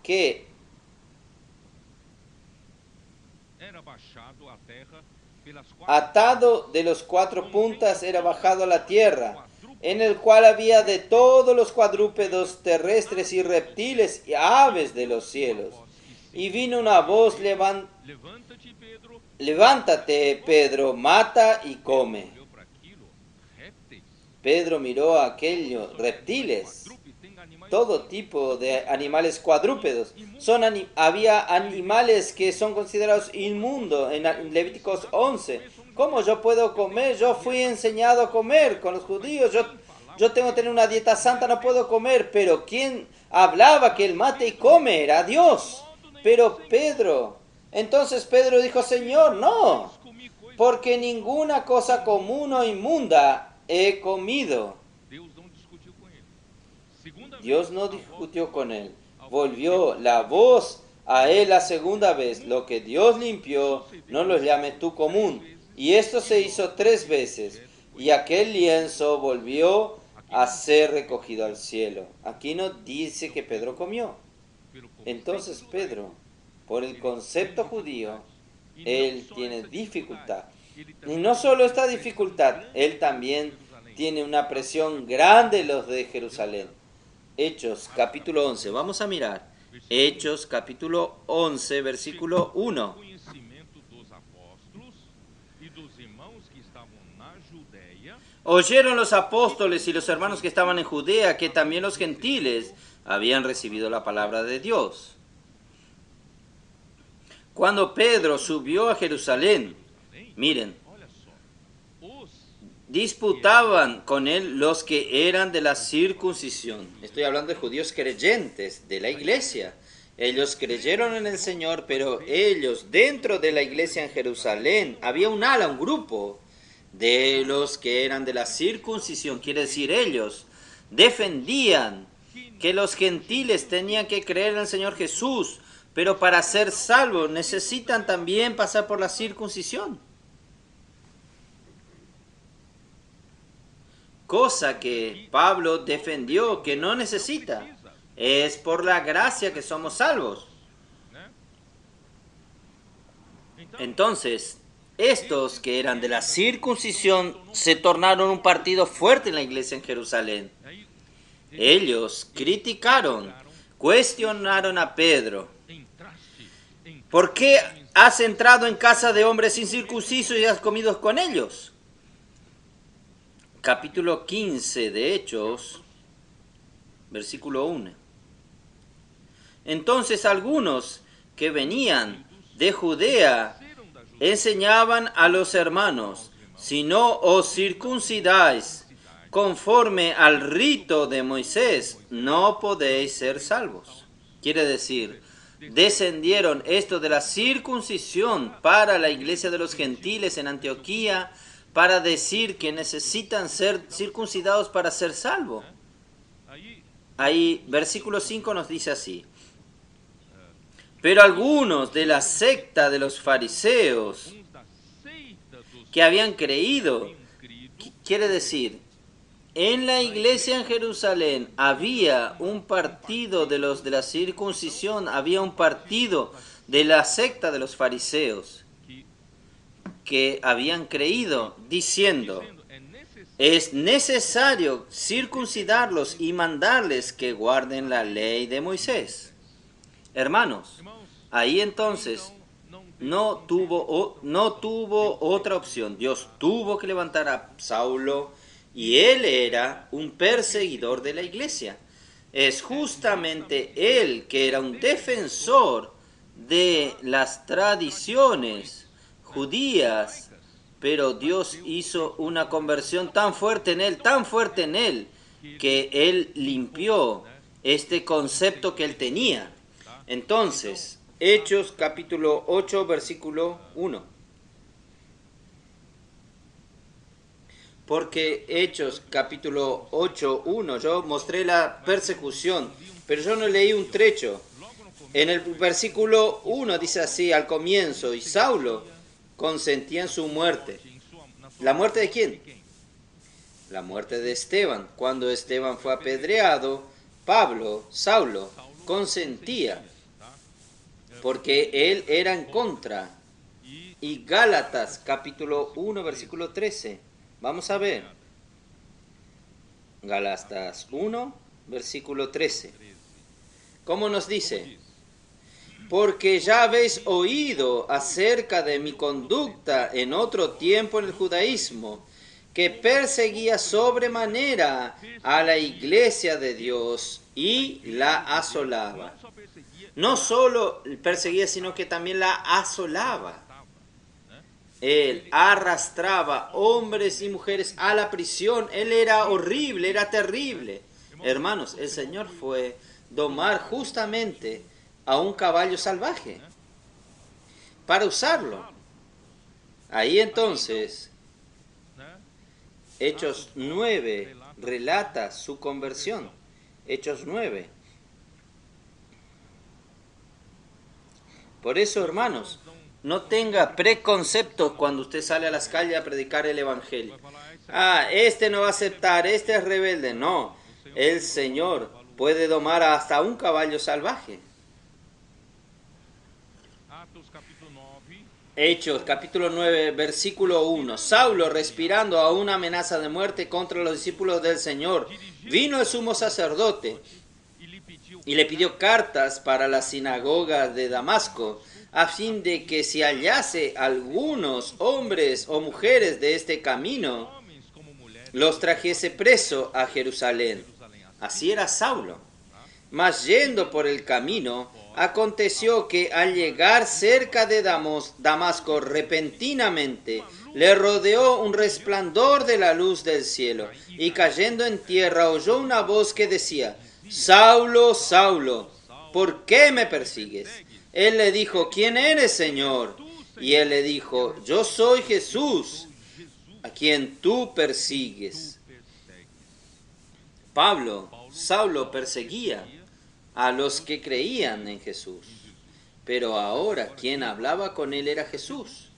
que atado de los cuatro puntas era bajado a la tierra, en el cual había de todos los cuadrúpedos terrestres y reptiles y aves de los cielos. Y vino una voz, levántate, Pedro, mata y come. Pedro miró a aquellos reptiles, todo tipo de animales cuadrúpedos. Había animales que son considerados inmundos en Levíticos 11. ¿Cómo yo puedo comer? Yo fui enseñado a comer con los judíos. Yo tengo que tener una dieta santa, no puedo comer. Pero ¿quién hablaba que el mate y come? Era Dios. Pero entonces Pedro dijo, Señor, no, porque ninguna cosa común o inmunda he comido. Dios no discutió con él. Volvió la voz a él la segunda vez. Lo que Dios limpió, no lo llames tú común. Y esto se hizo 3 veces. Y aquel lienzo volvió a ser recogido al cielo. Aquí no dice que Pedro comió. Entonces Pedro, por el concepto judío, él tiene dificultad. Y no solo esta dificultad, él también tiene una presión grande los de Jerusalén. Hechos capítulo 11, vamos a mirar. Hechos capítulo 11, versículo 1. Oyeron los apóstoles y los hermanos que estaban en Judea que también los gentiles habían recibido la palabra de Dios. Cuando Pedro subió a Jerusalén, miren, disputaban con él los que eran de la circuncisión. Estoy hablando de judíos creyentes de la iglesia. Ellos creyeron en el Señor, pero ellos dentro de la iglesia en Jerusalén había un ala, un grupo de los que eran de la circuncisión. Quiere decir, ellos defendían que los gentiles tenían que creer en el Señor Jesús, pero para ser salvos necesitan también pasar por la circuncisión. Cosa que Pablo defendió que no necesita. Es por la gracia que somos salvos. Entonces, estos que eran de la circuncisión se tornaron un partido fuerte en la iglesia en Jerusalén. Ellos criticaron, cuestionaron a Pedro. ¿Por qué has entrado en casa de hombres incircuncisos y has comido con ellos? Capítulo 15 de Hechos, versículo 1. Entonces algunos que venían de Judea enseñaban a los hermanos, si no os circuncidáis conforme al rito de Moisés, no podéis ser salvos. Quiere decir, descendieron esto de la circuncisión para la iglesia de los gentiles en Antioquía, para decir que necesitan ser circuncidados para ser salvos. Ahí, versículo 5 nos dice así. Pero algunos de la secta de los fariseos que habían creído, quiere decir, en la iglesia en Jerusalén había un partido de los de la circuncisión, había un partido de la secta de los fariseos que habían creído, diciendo, es necesario circuncidarlos y mandarles que guarden la ley de Moisés. Hermanos, ahí entonces no tuvo otra opción. Dios tuvo que levantar a Saulo y él era un perseguidor de la iglesia. Es justamente él que era un defensor de las tradiciones judías, pero Dios hizo una conversión tan fuerte en él, que él limpió este concepto que él tenía. Entonces, Hechos capítulo 8, versículo 1. Porque Hechos capítulo 8, 1, yo mostré la persecución, pero yo no leí un trecho. En el versículo 1 dice así, al comienzo, y Saulo consentía en su muerte. ¿La muerte de quién? La muerte de Esteban. Cuando Esteban fue apedreado, Saulo, consentía, porque él era en contra. Y Gálatas, capítulo 1, versículo 13. Vamos a ver. Gálatas 1, versículo 13. ¿Cómo nos dice? Porque ya habéis oído acerca de mi conducta en otro tiempo en el judaísmo, que perseguía sobremanera a la iglesia de Dios y la asolaba. No solo perseguía, sino que también la asolaba. Él arrastraba hombres y mujeres a la prisión. Él era horrible, era terrible. Hermanos, el Señor fue domar justamente a un caballo salvaje para usarlo. Ahí entonces, Hechos 9 relata su conversión. Hechos 9. Por eso, hermanos, no tenga preconceptos cuando usted sale a las calles a predicar el Evangelio. Este no va a aceptar, este es rebelde. No, el Señor puede domar hasta un caballo salvaje. Hechos, capítulo 9, versículo 1. Saulo, respirando a una amenaza de muerte contra los discípulos del Señor, vino el sumo sacerdote y le pidió cartas para la sinagoga de Damasco, a fin de que si hallase algunos hombres o mujeres de este camino, los trajese preso a Jerusalén. Así era Saulo. Mas yendo por el camino, aconteció que al llegar cerca de Damasco, repentinamente le rodeó un resplandor de la luz del cielo, y cayendo en tierra oyó una voz que decía: Saulo, Saulo, ¿por qué me persigues? Él le dijo: ¿quién eres, Señor? Y él le dijo: yo soy Jesús, a quien tú persigues. Saulo perseguía a los que creían en Jesús, pero ahora quien hablaba con él era Jesús.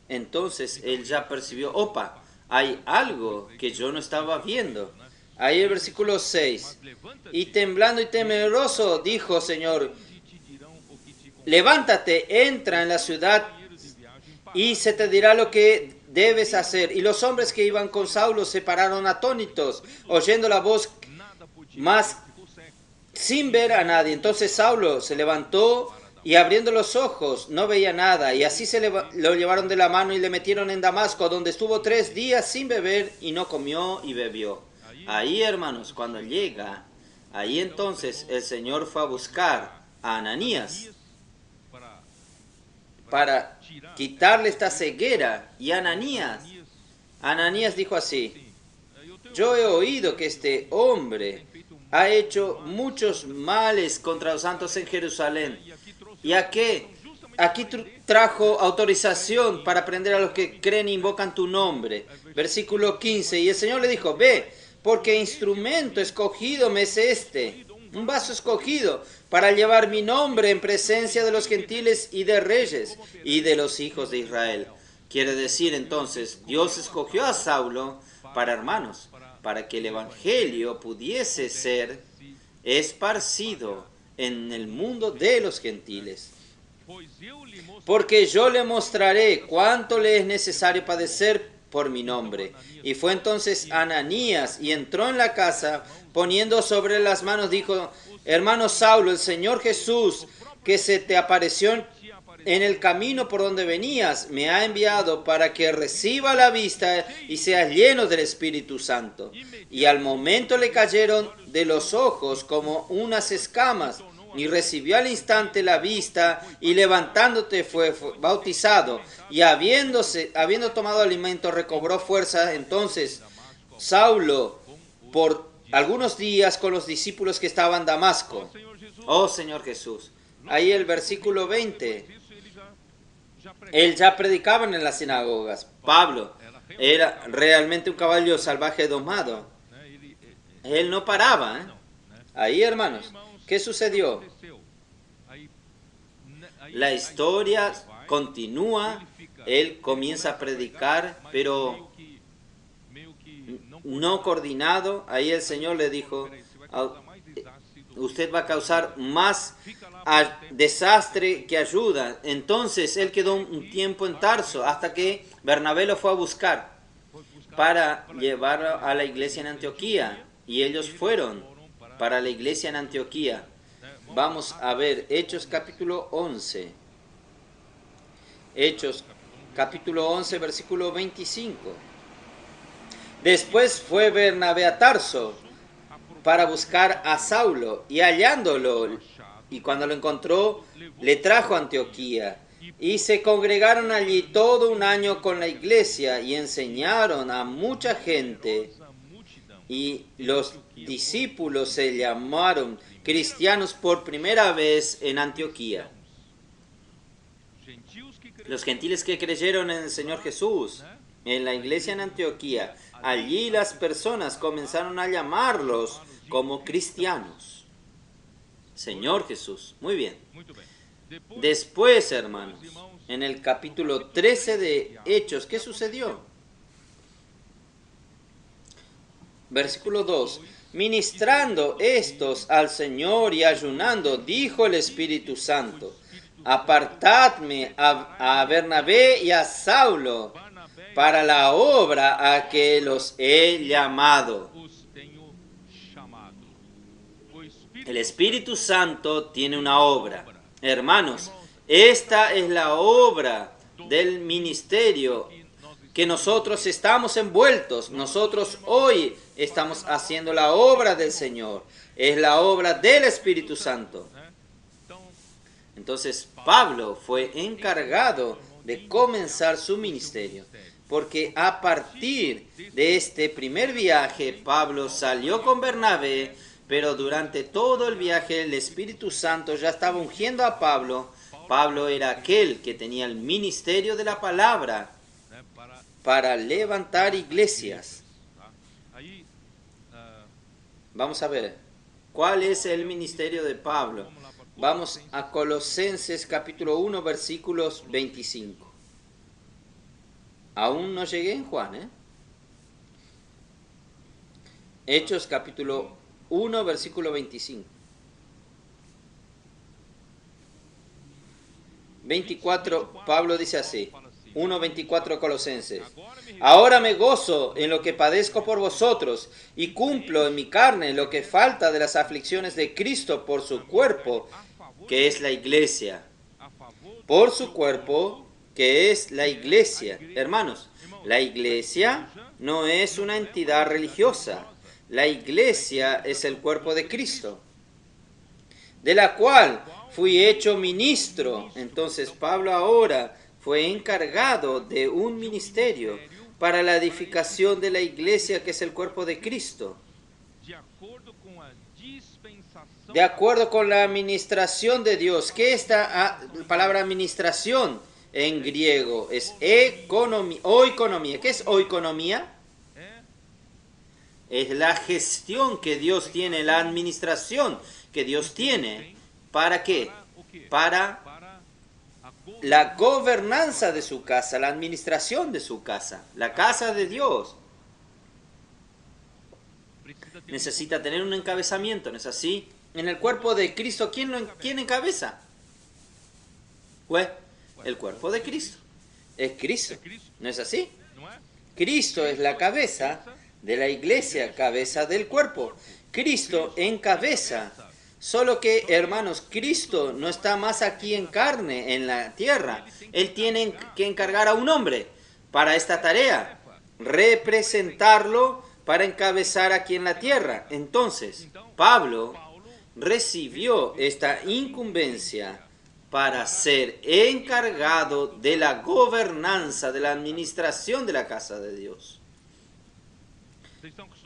Entonces él ya percibió: hay algo que yo no estaba viendo. Ahí el versículo 6. Y temblando y temeroso dijo: Señor, levántate, entra en la ciudad y se te dirá lo que debes hacer. Y los hombres que iban con Saulo se pararon atónitos, oyendo la voz, mas sin ver a nadie. Entonces Saulo se levantó y abriendo los ojos no veía nada. Y así lo llevaron de la mano y le metieron en Damasco, donde estuvo 3 días sin beber y no comió y bebió. Ahí, hermanos, cuando llega, ahí entonces el Señor fue a buscar a Ananías para quitarle esta ceguera. Y Ananías dijo así: yo he oído que este hombre ha hecho muchos males contra los santos en Jerusalén. ¿Y a qué? Aquí trajo autorización para prender a los que creen e invocan tu nombre. Versículo 15. Y el Señor le dijo: ve, porque instrumento escogido me es este, un vaso escogido para llevar mi nombre en presencia de los gentiles y de reyes y de los hijos de Israel. Quiere decir entonces, Dios escogió a Saulo para que el evangelio pudiese ser esparcido en el mundo de los gentiles. Porque yo le mostraré cuánto le es necesario padecer por mi nombre. Y fue entonces Ananías y entró en la casa, poniendo sobre las manos, dijo: hermano Saulo, el Señor Jesús, que se te apareció en el camino por donde venías, me ha enviado para que reciba la vista y seas lleno del Espíritu Santo. Y al momento le cayeron de los ojos como unas escamas, y recibió al instante la vista, y levantándote fue bautizado, y habiendo tomado alimento recobró fuerza. Entonces Saulo por algunos días con los discípulos que estaban en Damasco. Oh Señor Jesús. Ahí el versículo 20. Él ya predicaba en las sinagogas. Pablo era realmente un caballo salvaje domado. Él no paraba. Ahí, hermanos, ¿qué sucedió? La historia continúa. Él comienza a predicar, pero no coordinado. Ahí el Señor le dijo: usted va a causar más desastre que ayuda. Entonces él quedó un tiempo en Tarso, hasta que Bernabé lo fue a buscar para llevarlo a la iglesia en Antioquía. Y ellos fueron para la iglesia en Antioquía. Vamos a ver Hechos capítulo 11. Hechos capítulo 11, versículo 25. Después fue Bernabé a Tarso para buscar a Saulo, y hallándolo, y cuando lo encontró, le trajo a Antioquía. Y se congregaron allí todo un año con la iglesia y enseñaron a mucha gente. Y los discípulos se llamaron cristianos por primera vez en Antioquía. Los gentiles que creyeron en el Señor Jesús, en la iglesia en Antioquía, allí las personas comenzaron a llamarlos como cristianos. Señor Jesús. Muy bien. Después, hermanos, en el capítulo 13 de Hechos, ¿qué sucedió? Versículo 2. Ministrando estos al Señor y ayunando, dijo el Espíritu Santo: apartadme a Bernabé y a Saulo para la obra a que los he llamado. El Espíritu Santo tiene una obra. Hermanos, esta es la obra del ministerio que nosotros estamos envueltos. Nosotros hoy estamos haciendo la obra del Señor. Es la obra del Espíritu Santo. Entonces Pablo fue encargado de comenzar su ministerio, porque a partir de este primer viaje Pablo salió con Bernabé, pero durante todo el viaje el Espíritu Santo ya estaba ungiendo a Pablo. Pablo era aquel que tenía el ministerio de la palabra para levantar iglesias. Vamos a ver, ¿cuál es el ministerio de Pablo? Vamos a Colosenses capítulo 1, versículos 25. Aún no llegué en Juan, Hechos capítulo 1, versículo 25. 24, Pablo dice así, 1:24 Colosenses: ahora me gozo en lo que padezco por vosotros y cumplo en mi carne lo que falta de las aflicciones de Cristo por su cuerpo, que es la iglesia. Por su cuerpo, que es la iglesia. Hermanos, la iglesia no es una entidad religiosa. La iglesia es el cuerpo de Cristo, de la cual fui hecho ministro. Entonces Pablo ahora fue encargado de un ministerio para la edificación de la iglesia, que es el cuerpo de Cristo, de acuerdo con la administración de Dios. ¿Qué es esta palabra administración en griego? Es oikonomía. ¿Qué es oikonomía? Es la gestión que Dios tiene, la administración que Dios tiene. ¿Para qué? Para la gobernanza de su casa, la administración de su casa, la casa de Dios. Necesita tener un encabezamiento, ¿no es así? En el cuerpo de Cristo, ¿quién encabeza? Pues el cuerpo de Cristo. Es Cristo, ¿no es así? Cristo es la cabeza de la iglesia, cabeza del cuerpo. Cristo encabeza. Solo que, hermanos, Cristo no está más aquí en carne, en la tierra. Él tiene que encargar a un hombre para esta tarea, representarlo para encabezar aquí en la tierra. Entonces, Pablo recibió esta incumbencia para ser encargado de la gobernanza, de la administración de la casa de Dios.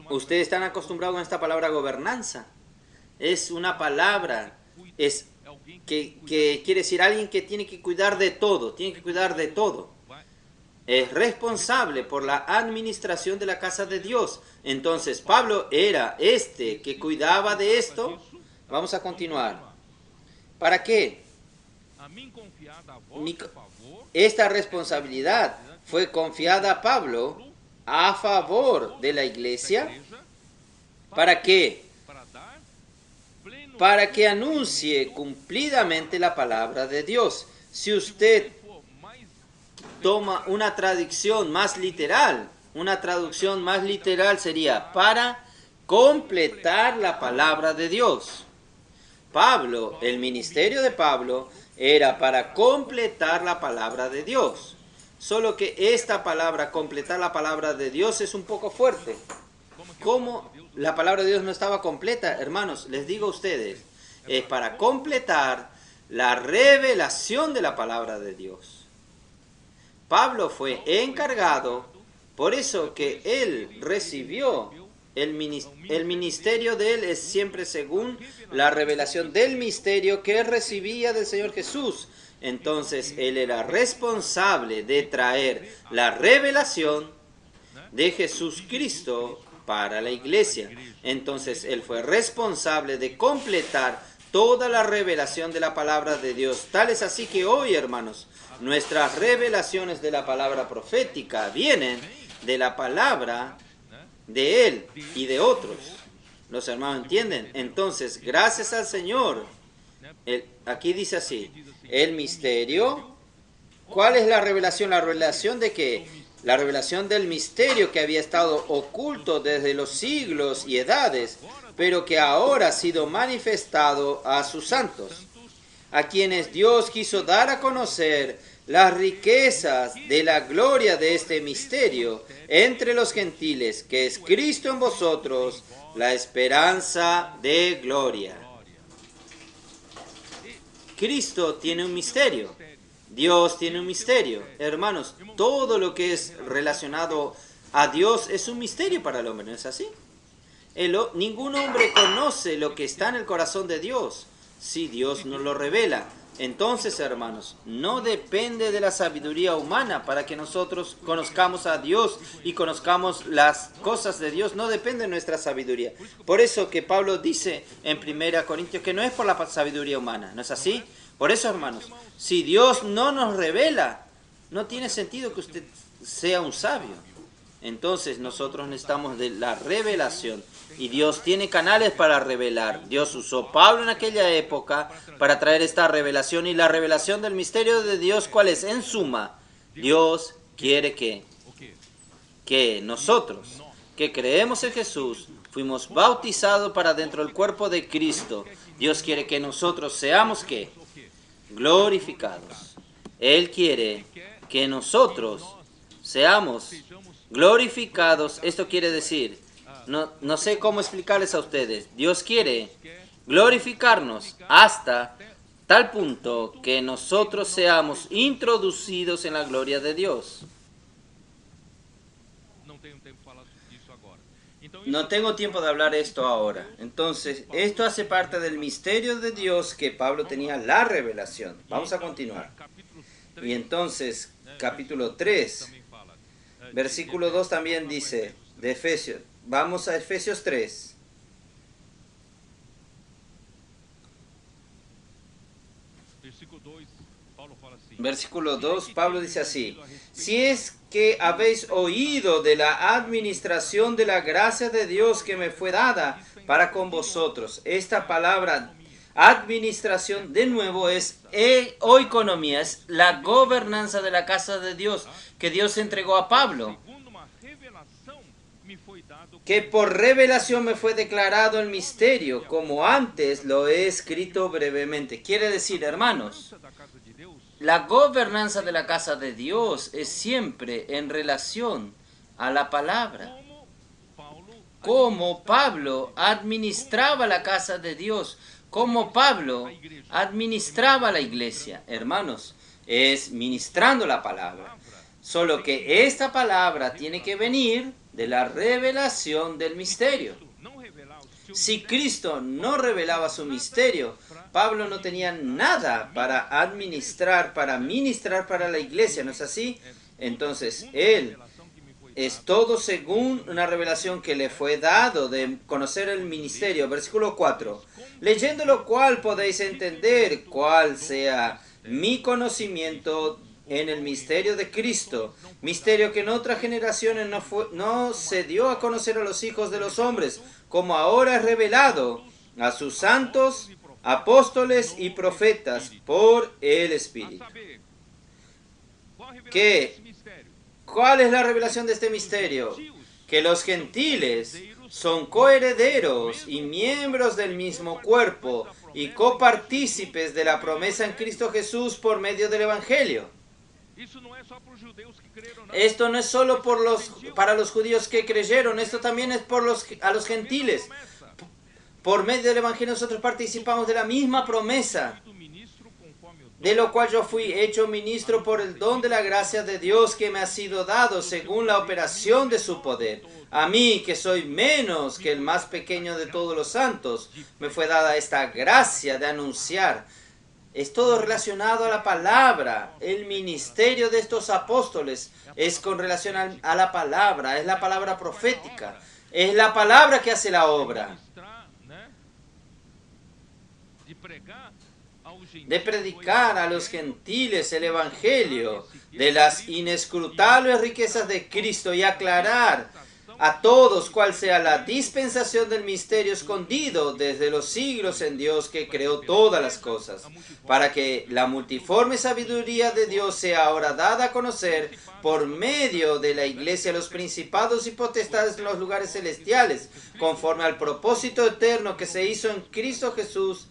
¿Ustedes están acostumbrados con esta palabra gobernanza? Es una palabra que quiere decir alguien que tiene que cuidar de todo, tiene que cuidar de todo. Es responsable por la administración de la casa de Dios. Entonces, Pablo era que cuidaba de esto. Vamos a continuar. ¿Para qué? Esta responsabilidad fue confiada a Pablo a favor de la iglesia. ¿Para qué? Para que anuncie cumplidamente la palabra de Dios. Si usted toma una traducción más literal sería para completar la palabra de Dios. Pablo, el ministerio de Pablo era para completar la palabra de Dios. Solo que esta palabra, completar la palabra de Dios, es un poco fuerte. ¿Cómo la palabra de Dios no estaba completa? Hermanos, les digo a ustedes, es para completar la revelación de la palabra de Dios. Pablo fue encargado, por eso que él recibió el ministerio de él es siempre según la revelación del misterio que él recibía del Señor Jesús. Entonces él era responsable de traer la revelación de Jesús Cristo para la iglesia. Entonces él fue responsable de completar toda la revelación de la palabra de Dios. Tal es así que hoy, hermanos, nuestras revelaciones de la palabra profética vienen de la palabra de Él y de otros. ¿Los hermanos entienden? Entonces, gracias al Señor, aquí dice así, el misterio. ¿Cuál es la revelación? ¿La revelación de qué? La revelación del misterio que había estado oculto desde los siglos y edades, pero que ahora ha sido manifestado a sus santos, a quienes Dios quiso dar a conocer las riquezas de la gloria de este misterio entre los gentiles, que es Cristo en vosotros, la esperanza de gloria. Cristo tiene un misterio. Dios tiene un misterio. Hermanos, todo lo que es relacionado a Dios es un misterio para el hombre, ¿no es así? Ningún hombre conoce lo que está en el corazón de Dios si Dios no lo revela. Entonces, hermanos, no depende de la sabiduría humana para que nosotros conozcamos a Dios y conozcamos las cosas de Dios. No depende de nuestra sabiduría. Por eso que Pablo dice en 1 Corintios que no es por la sabiduría humana, ¿no es así? Por eso, hermanos, si Dios no nos revela, no tiene sentido que usted sea un sabio. Entonces nosotros necesitamos de la revelación y Dios tiene canales para revelar. Dios usó a Pablo en aquella época para traer esta revelación, y la revelación del misterio de Dios, ¿cuál es? En suma, Dios quiere que nosotros, que creemos en Jesús, fuimos bautizados para dentro del cuerpo de Cristo. Dios quiere que nosotros seamos ¿qué? Glorificados. Él quiere que nosotros seamos glorificados. Esto quiere decir, no sé cómo explicarles a ustedes. Dios quiere glorificarnos hasta tal punto que nosotros seamos introducidos en la gloria de Dios. No tengo tiempo de hablar esto ahora. Entonces, esto hace parte del misterio de Dios que Pablo tenía la revelación. Vamos a continuar. Y entonces, capítulo 3, versículo 2 también dice, de Efesios. Vamos a Efesios 3. Versículo 2, Pablo dice así: si es que habéis oído de la administración de la gracia de Dios que me fue dada para con vosotros. Esta palabra administración, de nuevo, es oikonomía, es la gobernanza de la casa de Dios que Dios entregó a Pablo. Que por revelación me fue declarado el misterio, como antes lo he escrito brevemente. Quiere decir, hermanos, la gobernanza de la casa de Dios es siempre en relación a la palabra. Como Pablo administraba la casa de Dios, como Pablo administraba la iglesia. Hermanos, es ministrando la palabra. Solo que esta palabra tiene que venir de la revelación del misterio. Si Cristo no revelaba su misterio, Pablo no tenía nada para administrar, para ministrar para la iglesia, ¿no es así? Entonces, él es todo según una revelación que le fue dado de conocer el ministerio. Versículo 4. Leyendo lo cual podéis entender cuál sea mi conocimiento en el misterio de Cristo, misterio que en otras generaciones no se dio a conocer a los hijos de los hombres, como ahora es revelado a sus santos, apóstoles y profetas por el Espíritu. ¿Cuál es la revelación de este misterio? Que los gentiles son coherederos y miembros del mismo cuerpo y copartícipes de la promesa en Cristo Jesús por medio del Evangelio. Esto no es solo para los judíos que creyeron, esto también es a los gentiles. Por medio del Evangelio nosotros participamos de la misma promesa, de lo cual yo fui hecho ministro por el don de la gracia de Dios que me ha sido dado según la operación de su poder. A mí, que soy menos que el más pequeño de todos los santos, me fue dada esta gracia de anunciar. Es todo relacionado a la palabra. El ministerio de estos apóstoles es con relación a la palabra, es la palabra profética, es la palabra que hace la obra. De predicar a los gentiles el Evangelio de las inescrutables riquezas de Cristo y aclarar a todos cuál sea la dispensación del misterio escondido desde los siglos en Dios que creó todas las cosas, para que la multiforme sabiduría de Dios sea ahora dada a conocer por medio de la Iglesia a los principados y potestades en los lugares celestiales, conforme al propósito eterno que se hizo en Cristo Jesús,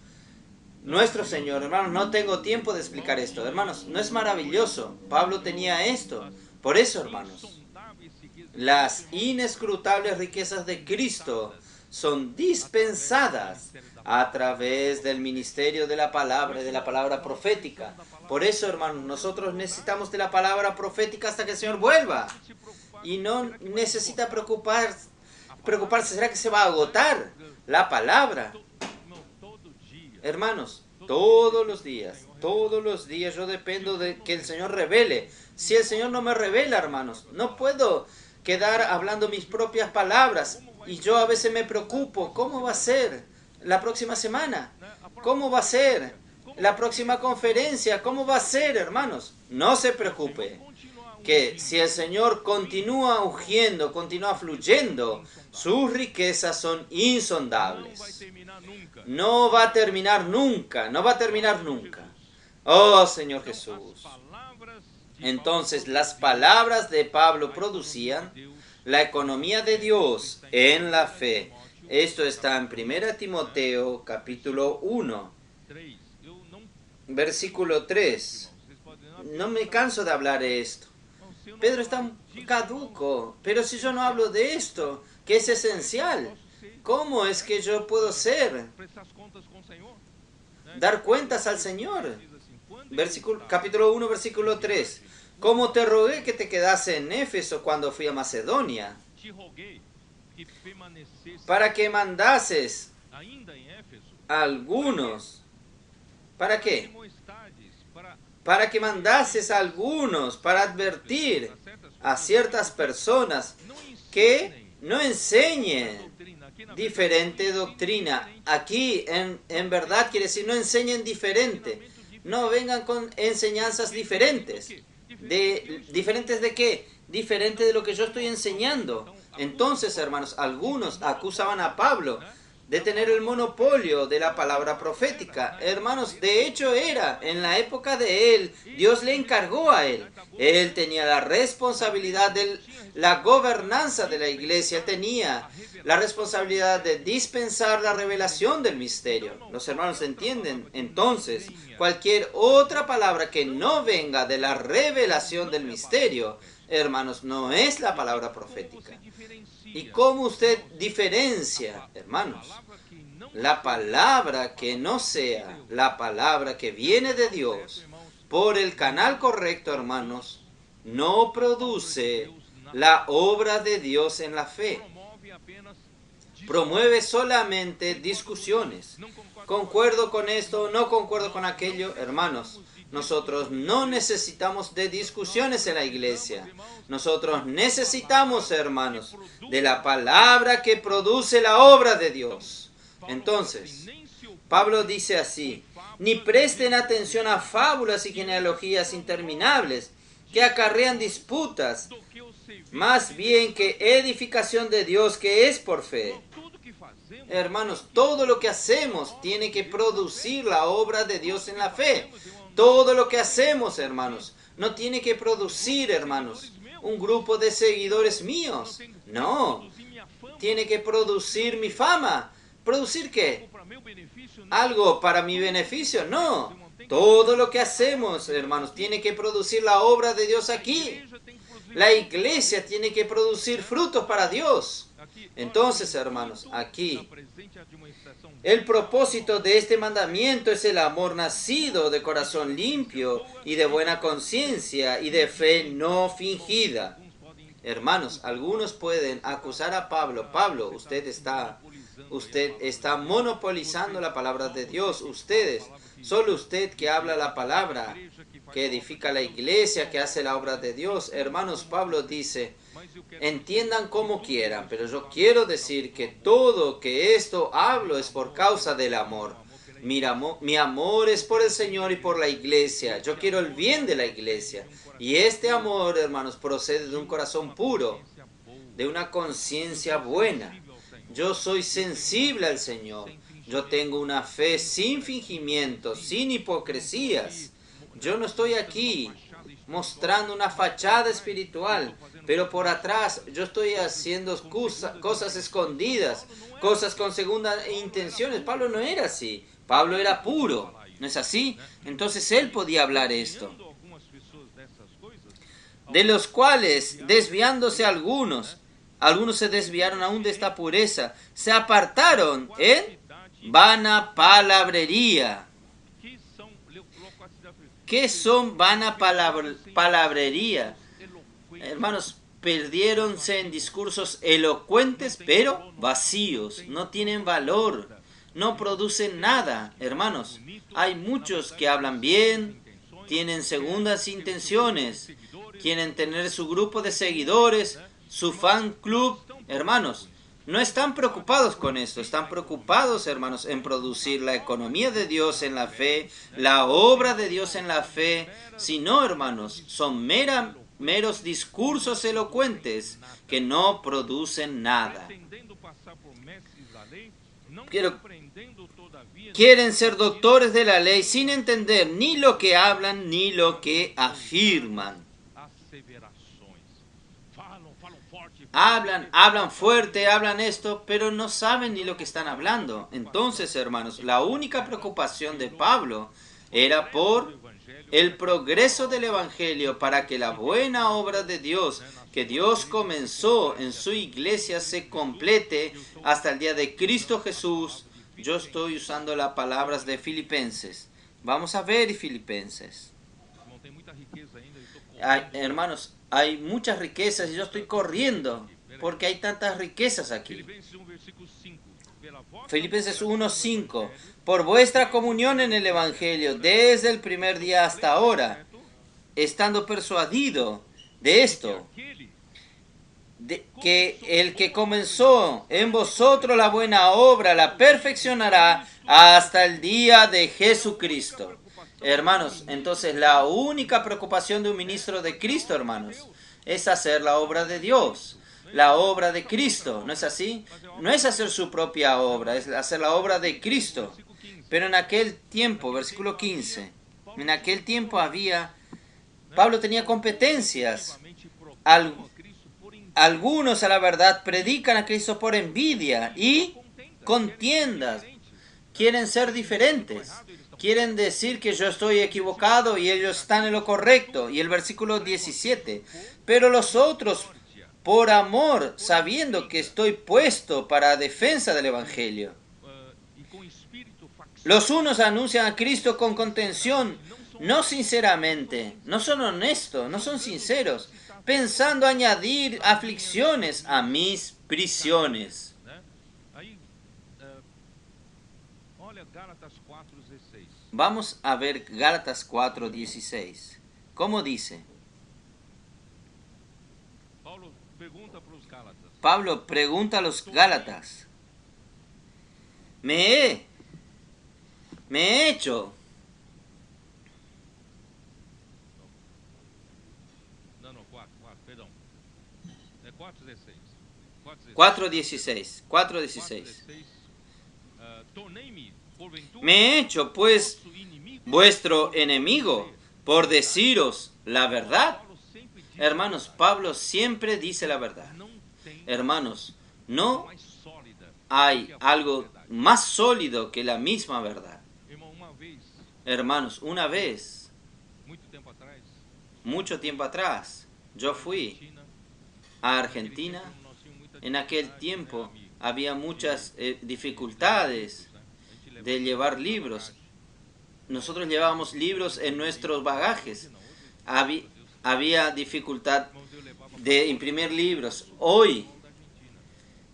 nuestro Señor. Hermanos, no tengo tiempo de explicar esto. Hermanos, ¿no es maravilloso? Pablo tenía esto. Por eso, hermanos, las inescrutables riquezas de Cristo son dispensadas a través del ministerio de la palabra y de la palabra profética. Por eso, hermanos, nosotros necesitamos de la palabra profética hasta que el Señor vuelva. Y no necesita preocuparse. ¿Será que se va a agotar la palabra? Hermanos, todos los días yo dependo de que el Señor revele. Si el Señor no me revela, hermanos, no puedo quedar hablando mis propias palabras. Y yo a veces me preocupo, ¿cómo va a ser la próxima semana? ¿Cómo va a ser la próxima conferencia? ¿Cómo va a ser, hermanos? No se preocupe, que si el Señor continúa ungiendo, continúa fluyendo, sus riquezas son insondables. No va a terminar nunca, no va a terminar nunca. Oh Señor Jesús. Entonces las palabras de Pablo producían la economía de Dios en la fe. Esto está en 1 Timoteo capítulo 1, versículo 3. No me canso de hablar de esto. Pedro está caduco, pero si yo no hablo de esto, que es esencial, ¿cómo es que yo puedo dar cuentas al Señor? Capítulo 1, versículo 3. Como te rogué que te quedase en Éfeso cuando fui a Macedonia, para que mandases a algunos. ¿Para qué? Para que mandases a algunos para advertir a ciertas personas que no enseñen diferente doctrina. Aquí en verdad quiere decir no enseñen diferente. No vengan con enseñanzas diferentes. ¿Diferentes de qué? Diferente de lo que yo estoy enseñando. Entonces, hermanos, algunos acusaban a Pablo de tener el monopolio de la palabra profética. Hermanos, de hecho era, en la época de él, Dios le encargó a él. Él tenía la responsabilidad de la gobernanza de la iglesia, tenía la responsabilidad de dispensar la revelación del misterio. ¿Los hermanos entienden? Entonces, cualquier otra palabra que no venga de la revelación del misterio, hermanos, no es la palabra profética. ¿Y cómo usted diferencia, hermanos? La palabra que no sea la palabra que viene de Dios por el canal correcto, hermanos, no produce la obra de Dios en la fe. Promueve solamente discusiones. ¿Concuerdo con esto? ¿No concuerdo con aquello? Hermanos, nosotros no necesitamos de discusiones en la iglesia. Nosotros necesitamos, hermanos, de la palabra que produce la obra de Dios. Entonces, Pablo dice así: ni presten atención a fábulas y genealogías interminables que acarrean disputas, más bien que edificación de Dios que es por fe. Hermanos, todo lo que hacemos tiene que producir la obra de Dios en la fe. Todo lo que hacemos, hermanos, no tiene que producir, hermanos, un grupo de seguidores míos. No, tiene que producir mi fama. ¿Producir qué? ¿Algo para mi beneficio? No, Todo lo que hacemos, hermanos, tiene que producir la obra de Dios aquí. La iglesia tiene que producir frutos para Dios. Entonces, hermanos, aquí el propósito de este mandamiento es el amor nacido de corazón limpio y de buena conciencia y de fe no fingida. Hermanos, algunos pueden acusar a Pablo. Pablo, usted está monopolizando la palabra de Dios. Solo usted que habla la palabra, que edifica la iglesia, que hace la obra de Dios. Hermanos, Pablo dice, entiendan como quieran, pero yo quiero decir que todo que esto hablo es por causa del amor. Mi amor es por el Señor y por la iglesia. Yo quiero el bien de la iglesia. Y este amor, hermanos, procede de un corazón puro, de una conciencia buena. Yo soy sensible al Señor. Yo tengo una fe sin fingimientos, sin hipocresías. Yo no estoy aquí mostrando una fachada espiritual, pero por atrás yo estoy haciendo cosas escondidas, cosas con segundas intenciones. Pablo no era así. Pablo era puro, ¿no es así? Entonces él podía hablar esto. De los cuales, desviándose algunos se desviaron aún de esta pureza, se apartaron en vana palabrería. ¿Qué son vana palabrería? Hermanos, perdiéronse en discursos elocuentes, pero vacíos, no tienen valor, no producen nada. Hermanos, hay muchos que hablan bien, tienen segundas intenciones, quieren tener su grupo de seguidores, su fan club. Hermanos, no están preocupados con esto, están preocupados, hermanos, en producir la economía de Dios en la fe, la obra de Dios en la fe. Si no, hermanos, son meros discursos elocuentes que no producen nada. Quieren ser doctores de la ley sin entender ni lo que hablan ni lo que afirman. Hablan fuerte, hablan esto, pero no saben ni lo que están hablando. Entonces, hermanos, la única preocupación de Pablo era por el progreso del Evangelio, para que la buena obra de Dios que Dios comenzó en su iglesia se complete hasta el día de Cristo Jesús. Yo estoy usando las palabras de Filipenses. Vamos a ver Filipenses. Hermanos, hay muchas riquezas y yo estoy corriendo porque hay tantas riquezas aquí. Filipenses 1:5. Por vuestra comunión en el Evangelio desde el primer día hasta ahora, estando persuadido de esto, de que el que comenzó en vosotros la buena obra la perfeccionará hasta el día de Jesucristo. Hermanos, entonces la única preocupación de un ministro de Cristo, hermanos, es hacer la obra de Dios, la obra de Cristo, ¿no es así? No es hacer su propia obra, es hacer la obra de Cristo. Pero en aquel tiempo, versículo 15, en aquel tiempo Pablo tenía competencias. Algunos, a la verdad, predican a Cristo por envidia y contiendas. Quieren ser diferentes. Quieren decir que yo estoy equivocado y ellos están en lo correcto. Y el versículo 17. Pero los otros, por amor, sabiendo que estoy puesto para defensa del Evangelio. Los unos anuncian a Cristo con contención, no sinceramente, no son honestos, no son sinceros, pensando añadir aflicciones a mis prisiones. Vamos a ver Gálatas 4:16. ¿Cómo dice? Pablo pregunta a los Gálatas. Me he hecho. No, 4:16. Me he hecho, pues, vuestro enemigo por deciros la verdad. Hermanos, Pablo siempre dice la verdad. Hermanos, no hay algo más sólido que la misma verdad. Hermanos, una vez, mucho tiempo atrás, yo fui a Argentina. En aquel tiempo había muchas dificultades de llevar libros. Nosotros llevábamos libros en nuestros bagajes. Había dificultad de imprimir libros. Hoy,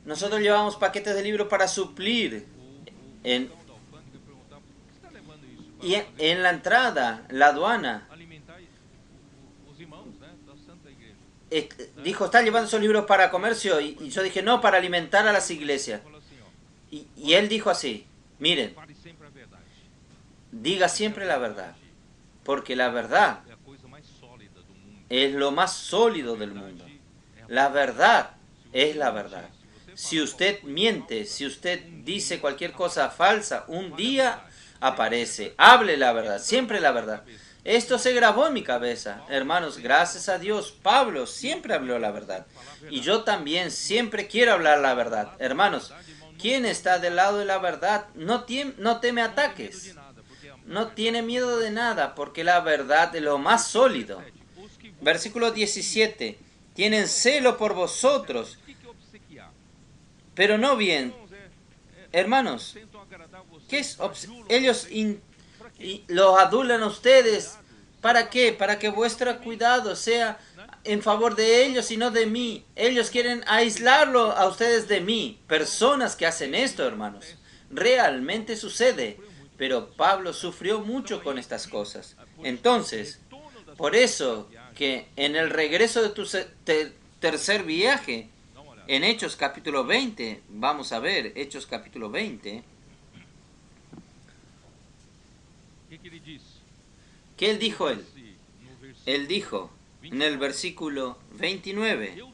nosotros llevamos paquetes de libros para suplir. Y en la entrada, la aduana dijo, ¿está llevando esos libros para comercio? Y yo dije, no, para alimentar a las iglesias. Y él dijo así, miren, diga siempre la verdad, porque la verdad es lo más sólido del mundo. La verdad es la verdad. Si usted miente, si usted dice cualquier cosa falsa, un día aparece. Hable la verdad, siempre la verdad. Esto se grabó en mi cabeza. Hermanos, gracias a Dios, Pablo siempre habló la verdad. Y yo también siempre quiero hablar la verdad. Hermanos, ¿quién está del lado de la verdad? No teme ataques. No tiene miedo de nada, porque la verdad es lo más sólido. Versículo 17. Tienen celo por vosotros, pero no bien. Hermanos, ¿qué es ellos los adulan a ustedes? ¿Para qué? Para que vuestro cuidado sea en favor de ellos y no de mí. Ellos quieren aislarlo a ustedes de mí. Personas que hacen esto, hermanos. Realmente sucede. Pero Pablo sufrió mucho con estas cosas. Entonces, por eso que en el regreso de tu tercer viaje, en Hechos capítulo 20, vamos a ver, Hechos capítulo 20, ¿qué él dijo él? Él dijo en el versículo 29,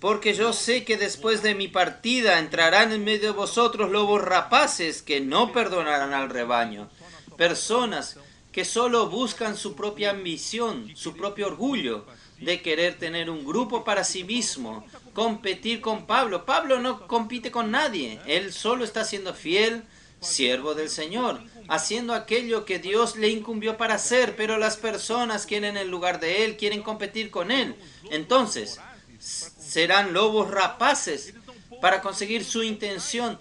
porque yo sé que después de mi partida entrarán en medio de vosotros lobos rapaces que no perdonarán al rebaño, personas que solo buscan su propia ambición, su propio orgullo, de querer tener un grupo para sí mismo, competir con Pablo. Pablo no compite con nadie, él solo está siendo fiel, siervo del Señor, haciendo aquello que Dios le incumbió para hacer, pero las personas quieren el lugar de él, quieren competir con él. Entonces, serán lobos rapaces para conseguir su intención.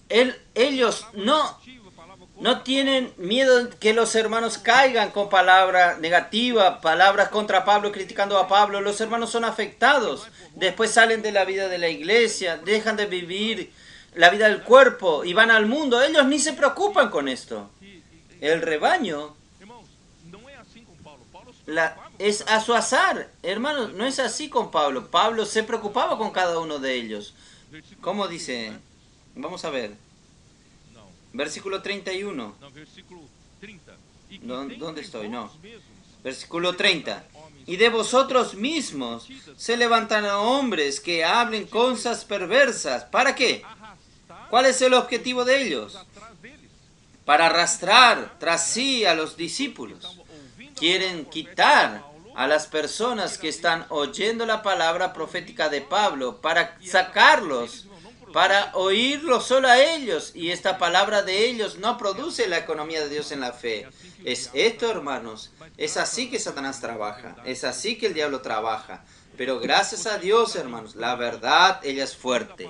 Ellos no tienen miedo que los hermanos caigan con palabra negativa, palabras contra Pablo, criticando a Pablo. Los hermanos son afectados. Después salen de la vida de la iglesia, dejan de vivir la vida del cuerpo y van al mundo. Ellos ni se preocupan con esto. El rebaño es a su azar. Hermanos, no es así con Pablo. Pablo se preocupaba con cada uno de ellos. ¿Cómo dice? Vamos a ver. Versículo 31. ¿Dónde estoy? No. Versículo 30. Y de vosotros mismos se levantan hombres que hablen cosas perversas. ¿Para qué? ¿Cuál es el objetivo de ellos? Para arrastrar tras sí a los discípulos. Quieren quitar a las personas que están oyendo la palabra profética de Pablo para sacarlos, para oírlo solo a ellos. Y esta palabra de ellos no produce la economía de Dios en la fe. Es esto, hermanos. Es así que Satanás trabaja. Es así que el diablo trabaja. Pero gracias a Dios, hermanos, la verdad, ella es fuerte.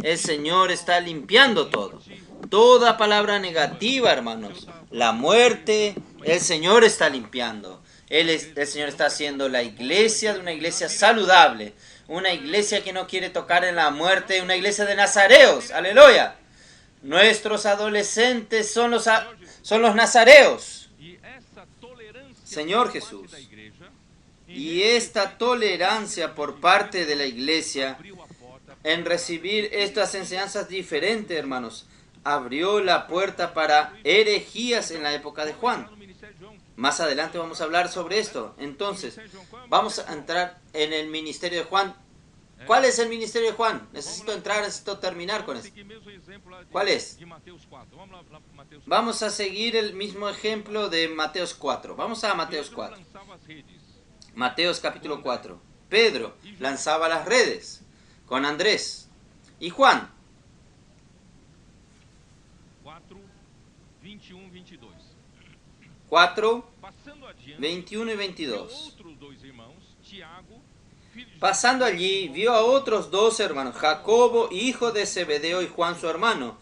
El Señor está limpiando todo. Toda palabra negativa, hermanos. La muerte, el Señor está limpiando. El Señor está haciendo la iglesia de una iglesia saludable. Una iglesia que no quiere tocar en la muerte. Una iglesia de nazareos. Aleluya. Nuestros adolescentes son los nazareos. Señor Jesús. Y esta tolerancia por parte de la iglesia en recibir estas enseñanzas diferentes, hermanos, abrió la puerta para herejías en la época de Juan. Más adelante vamos a hablar sobre esto. Entonces, vamos a entrar en el ministerio de Juan. ¿Cuál es el ministerio de Juan? Necesito terminar con esto. ¿Cuál es? Vamos a seguir el mismo ejemplo de Mateos 4. Vamos a Mateos 4. Mateos capítulo 4. Pedro lanzaba las redes con Andrés y Juan. 4, 21 y 22. Pasando allí, vio a otros dos hermanos, Jacobo, hijo de Zebedeo, y Juan su hermano,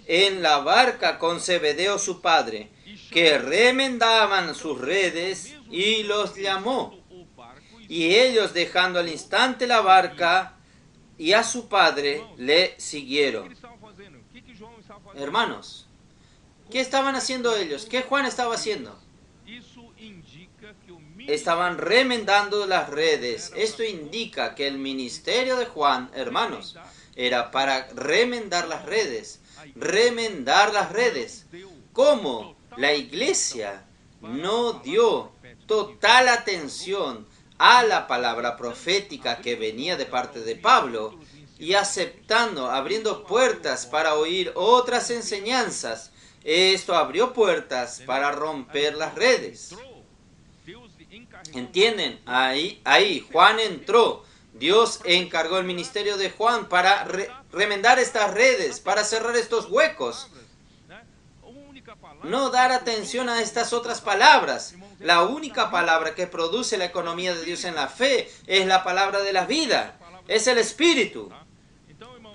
en la barca con Zebedeo su padre, que remendaban sus redes, y los llamó. Y ellos, dejando al instante la barca y a su padre, le siguieron. Hermanos, ¿qué estaban haciendo ellos? ¿Qué Juan estaba haciendo? Estaban remendando las redes. Esto indica que el ministerio de Juan, hermanos, era para remendar las redes. Remendar las redes. ¿Cómo? La iglesia no dio total atención a la palabra profética que venía de parte de Pablo y aceptando, abriendo puertas para oír otras enseñanzas. Esto abrió puertas para romper las redes. ¿Entienden? Ahí Juan entró. Dios encargó el ministerio de Juan para remendar estas redes, para cerrar estos huecos. No dar atención a estas otras palabras. La única palabra que produce la economía de Dios en la fe es la palabra de la vida. Es el Espíritu.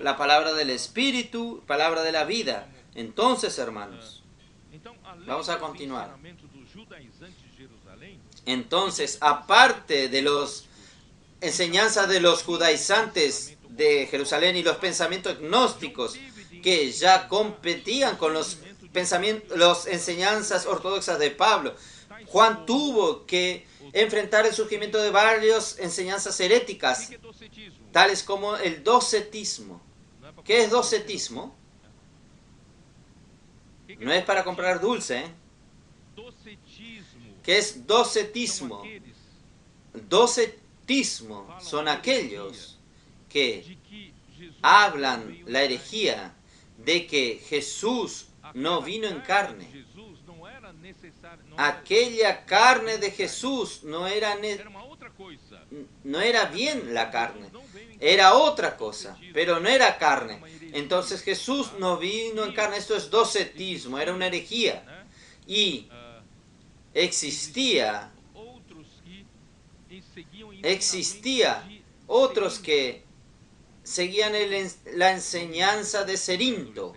La palabra del Espíritu, palabra de la vida. Entonces, hermanos, vamos a continuar. Entonces, aparte de las enseñanzas de los judaizantes de Jerusalén y los pensamientos gnósticos que ya competían con las enseñanzas ortodoxas de Pablo, Juan tuvo que enfrentar el surgimiento de varias enseñanzas heréticas, tales como el docetismo. ¿Qué es docetismo? No es para comprar dulce, ¿eh? ¿Qué es docetismo? Docetismo son aquellos que hablan la herejía de que Jesús no vino en carne. Aquella carne de Jesús no era bien la carne. Era otra cosa, pero no era carne. Entonces Jesús no vino en carne. Esto es docetismo, era una herejía. Y existía otros que seguían la enseñanza de Cerinto.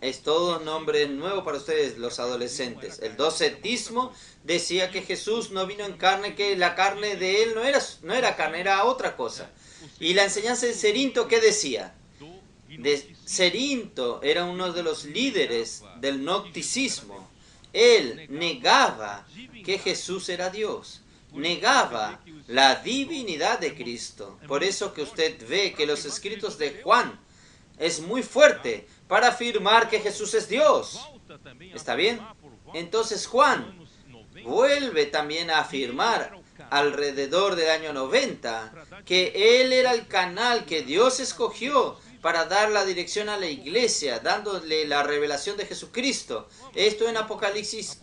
Es todo un nombre nuevo para ustedes, los adolescentes. El docetismo decía que Jesús no vino en carne, que la carne de él no era carne, era otra cosa. Y la enseñanza de Cerinto, ¿qué decía? Cerinto era uno de los líderes del gnosticismo. Él negaba que Jesús era Dios. Negaba la divinidad de Cristo. Por eso que usted ve que los escritos de Juan es muy fuerte para afirmar que Jesús es Dios. ¿Está bien? Entonces Juan vuelve también a afirmar alrededor del año 90 que él era el canal que Dios escogió para dar la dirección a la iglesia, dándole la revelación de Jesucristo. Esto en Apocalipsis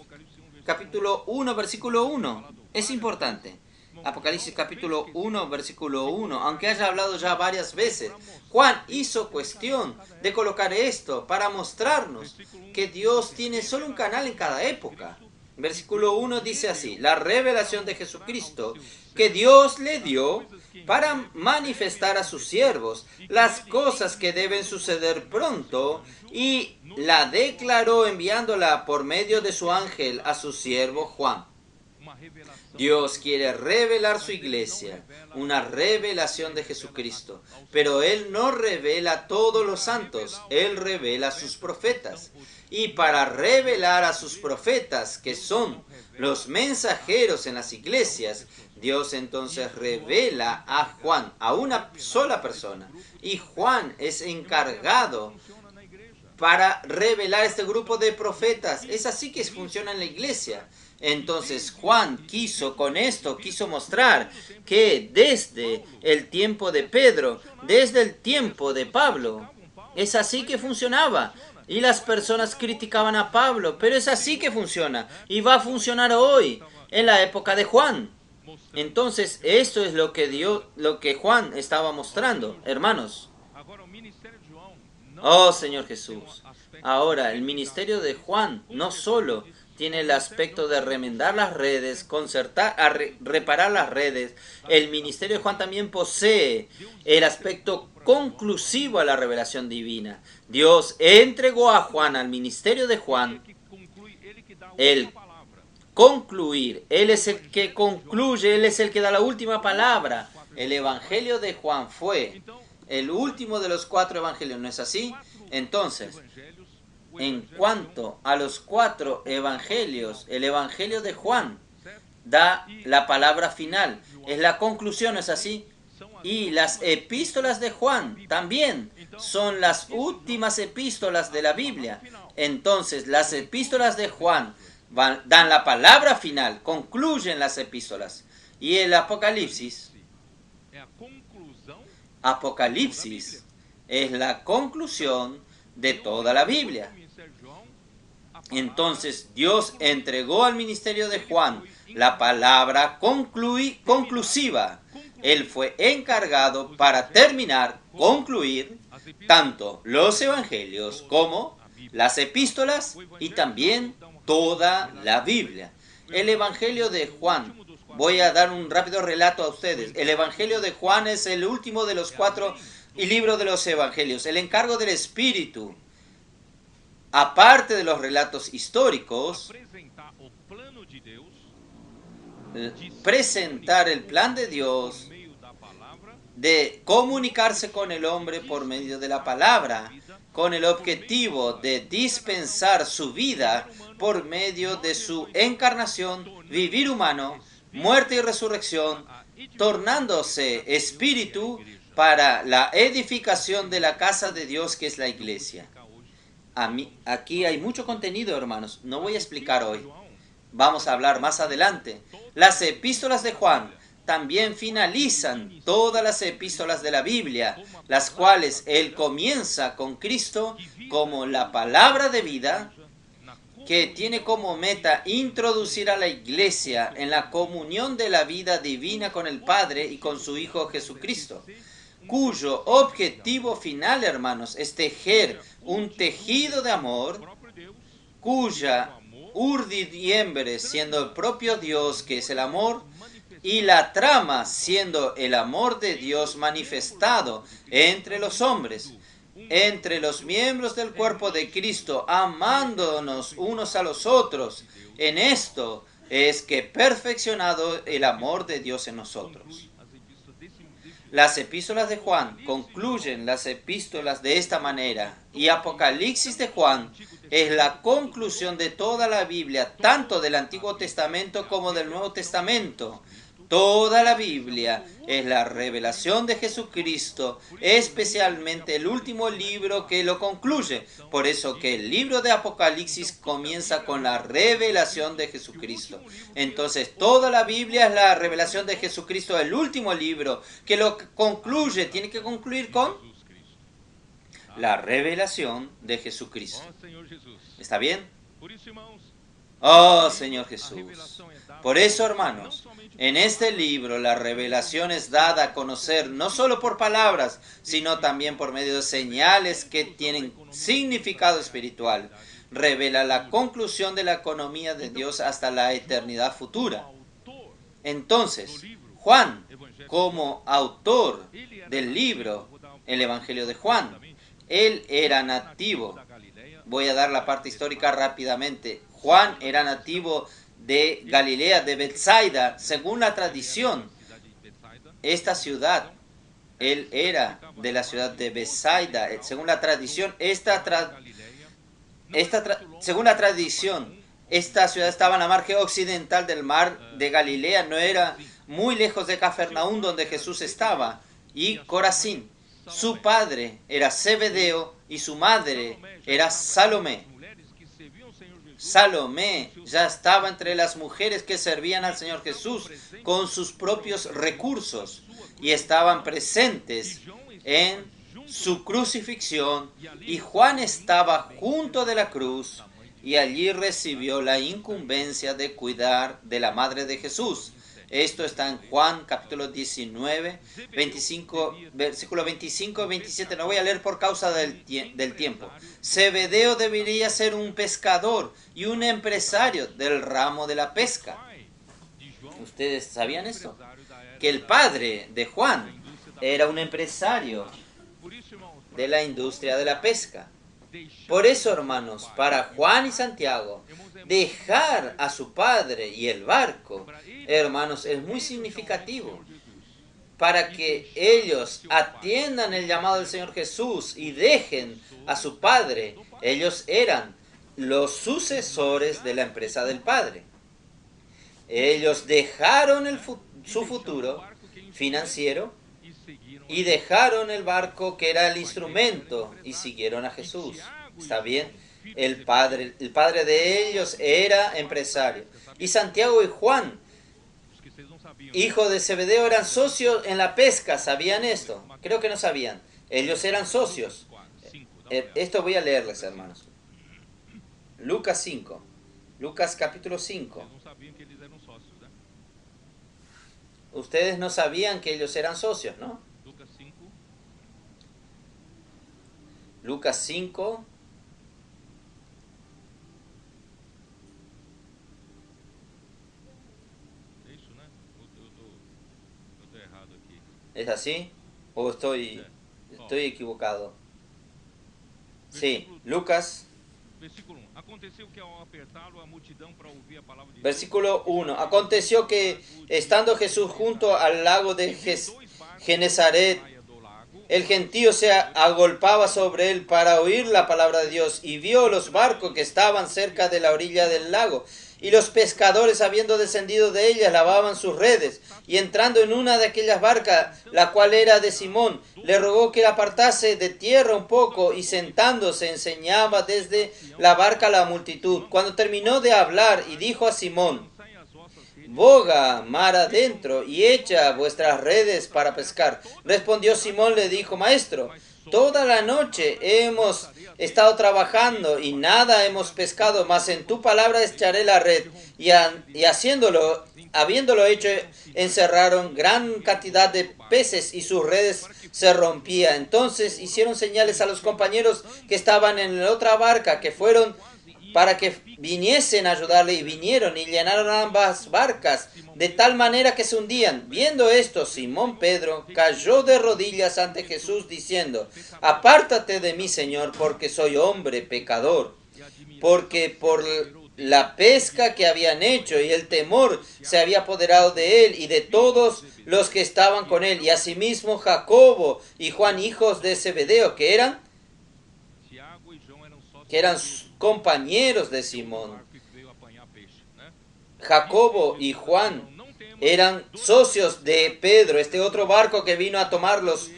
capítulo 1, versículo 1. Es importante. Apocalipsis capítulo 1, versículo 1. Aunque haya hablado ya varias veces, Juan hizo cuestión de colocar esto para mostrarnos que Dios tiene solo un canal en cada época. Versículo 1 dice así: la revelación de Jesucristo que Dios le dio para manifestar a sus siervos las cosas que deben suceder pronto, y la declaró enviándola por medio de su ángel a su siervo Juan. Dios quiere revelar su iglesia, una revelación de Jesucristo, pero Él no revela a todos los santos, Él revela a sus profetas. Y para revelar a sus profetas, que son los mensajeros en las iglesias, Dios entonces revela a Juan, a una sola persona. Y Juan es encargado para revelar este grupo de profetas. Es así que funciona en la iglesia. Entonces Juan quiso mostrar que desde el tiempo de Pedro, desde el tiempo de Pablo, es así que funcionaba. Y las personas criticaban a Pablo, pero es así que funciona. Y va a funcionar hoy, en la época de Juan. Entonces, esto es lo que Juan estaba mostrando, hermanos. Oh Señor Jesús. Ahora, el ministerio de Juan no solo tiene el aspecto de remendar las redes, reparar las redes. El ministerio de Juan también posee el aspecto conclusivo a la revelación divina. Dios entregó a Juan, al ministerio de Juan, el concluir. Él es el que concluye, Él es el que da la última palabra. El evangelio de Juan fue el último de los 4 evangelios, ¿no es así? Entonces, en cuanto a los 4 evangelios, el evangelio de Juan da la palabra final, es la conclusión, ¿no es así? Y las epístolas de Juan también son las últimas epístolas de la Biblia. Entonces, las epístolas de Juan dan la palabra final, concluyen las epístolas. Y el Apocalipsis es la conclusión de toda la Biblia. Entonces Dios entregó al ministerio de Juan la palabra conclusiva. Él fue encargado para terminar, concluir, tanto los evangelios como las epístolas y también toda la Biblia. El evangelio de Juan, voy a dar un rápido relato a ustedes. El evangelio de Juan es el último de los 4 libros de los evangelios. El encargo del Espíritu, aparte de los relatos históricos, presentar el plan de Dios de comunicarse con el hombre por medio de la palabra, con el objetivo de dispensar su vida por medio de su encarnación, vivir humano, muerte y resurrección, tornándose espíritu para la edificación de la casa de Dios, que es la iglesia. Aquí hay mucho contenido, hermanos. No voy a explicar hoy. Vamos a hablar más adelante. Las epístolas de Juan también finalizan todas las epístolas de la Biblia, las cuales él comienza con Cristo como la palabra de vida, que tiene como meta introducir a la iglesia en la comunión de la vida divina con el Padre y con su Hijo Jesucristo, cuyo objetivo final, hermanos, es tejer un tejido de amor, cuya urdimbre siendo el propio Dios, que es el amor, y la trama siendo el amor de Dios manifestado entre los hombres, entre los miembros del cuerpo de Cristo, amándonos unos a los otros. En esto es que perfeccionado el amor de Dios en nosotros. Las epístolas de Juan concluyen las epístolas de esta manera, y Apocalipsis de Juan es la conclusión de toda la Biblia, tanto del Antiguo Testamento como del Nuevo Testamento. Toda la Biblia es la revelación de Jesucristo, especialmente el último libro que lo concluye. Por eso que el libro de Apocalipsis comienza con la revelación de Jesucristo. Entonces, toda la Biblia es la revelación de Jesucristo, el último libro que lo concluye. Tiene que concluir con la revelación de Jesucristo. ¿Está bien? Oh, Señor Jesús. Por eso, hermanos, en este libro la revelación es dada a conocer no solo por palabras, sino también por medio de señales que tienen significado espiritual. Revela la conclusión de la economía de Dios hasta la eternidad futura. Entonces, Juan, como autor del libro, el Evangelio de Juan, él era nativo. Voy a dar la parte histórica rápidamente. Juan era nativo de Galilea, de Betsaida, según la tradición. Esta ciudad, él era de la ciudad de Betsaida, según la tradición. Según la tradición, esta ciudad estaba en la margen occidental del mar de Galilea, no era muy lejos de Cafarnaúm, donde Jesús estaba, y Corazín. Su padre era Zebedeo y su madre era Salomé. Salomé ya estaba entre las mujeres que servían al Señor Jesús con sus propios recursos y estaban presentes en su crucifixión, y Juan estaba junto de la cruz y allí recibió la incumbencia de cuidar de la madre de Jesús. Esto está en Juan capítulo 19, 25, versículo 25 y 27. No voy a leer por causa del tiempo. Zebedeo debería ser un pescador y un empresario del ramo de la pesca. ¿Ustedes sabían esto? Que el padre de Juan era un empresario de la industria de la pesca. Por eso, hermanos, para Juan y Santiago, dejar a su padre y el barco, hermanos, es muy significativo. Para que ellos atiendan el llamado del Señor Jesús y dejen a su padre, ellos eran los sucesores de la empresa del padre. Ellos dejaron su futuro financiero y dejaron el barco que era el instrumento y siguieron a Jesús. ¿Está bien? El padre de ellos era empresario. Y Santiago y Juan, hijo de Zebedeo, eran socios en la pesca. ¿Sabían esto? Creo que no sabían. Ellos eran socios. Esto voy a leerles, hermanos. Lucas 5. Lucas capítulo 5. Ustedes no sabían que ellos eran socios, ¿no? Lucas 5. ¿Es así? ¿O estoy equivocado? Sí, Lucas. Versículo 1. Aconteció que, estando Jesús junto al lago de Genezaret, el gentío se agolpaba sobre él para oír la palabra de Dios, y vio los barcos que estaban cerca de la orilla del lago, y los pescadores, habiendo descendido de ellas, lavaban sus redes. Y entrando en una de aquellas barcas, la cual era de Simón, le rogó que la apartase de tierra un poco, y sentándose enseñaba desde la barca a la multitud. Cuando terminó de hablar, y dijo a Simón: boga mar adentro y echa vuestras redes para pescar. Respondió Simón, le dijo: Maestro, toda la noche hemos estado trabajando y nada hemos pescado, mas en tu palabra echaré la red. Y habiéndolo hecho, encerraron gran cantidad de peces y sus redes se rompían. Entonces hicieron señales a los compañeros que estaban en la otra barca, que fueron para que viniesen a ayudarle, y vinieron y llenaron ambas barcas de tal manera que se hundían. Viendo esto, Simón Pedro cayó de rodillas ante Jesús diciendo: apártate de mí, Señor, porque soy hombre pecador. Porque por la pesca que habían hecho y el temor se había apoderado de él y de todos los que estaban con él, y asimismo Jacobo y Juan, hijos de Zebedeo, que eran compañeros de Simón. Jacobo y Juan eran socios de Pedro, este otro barco que vino a tomar los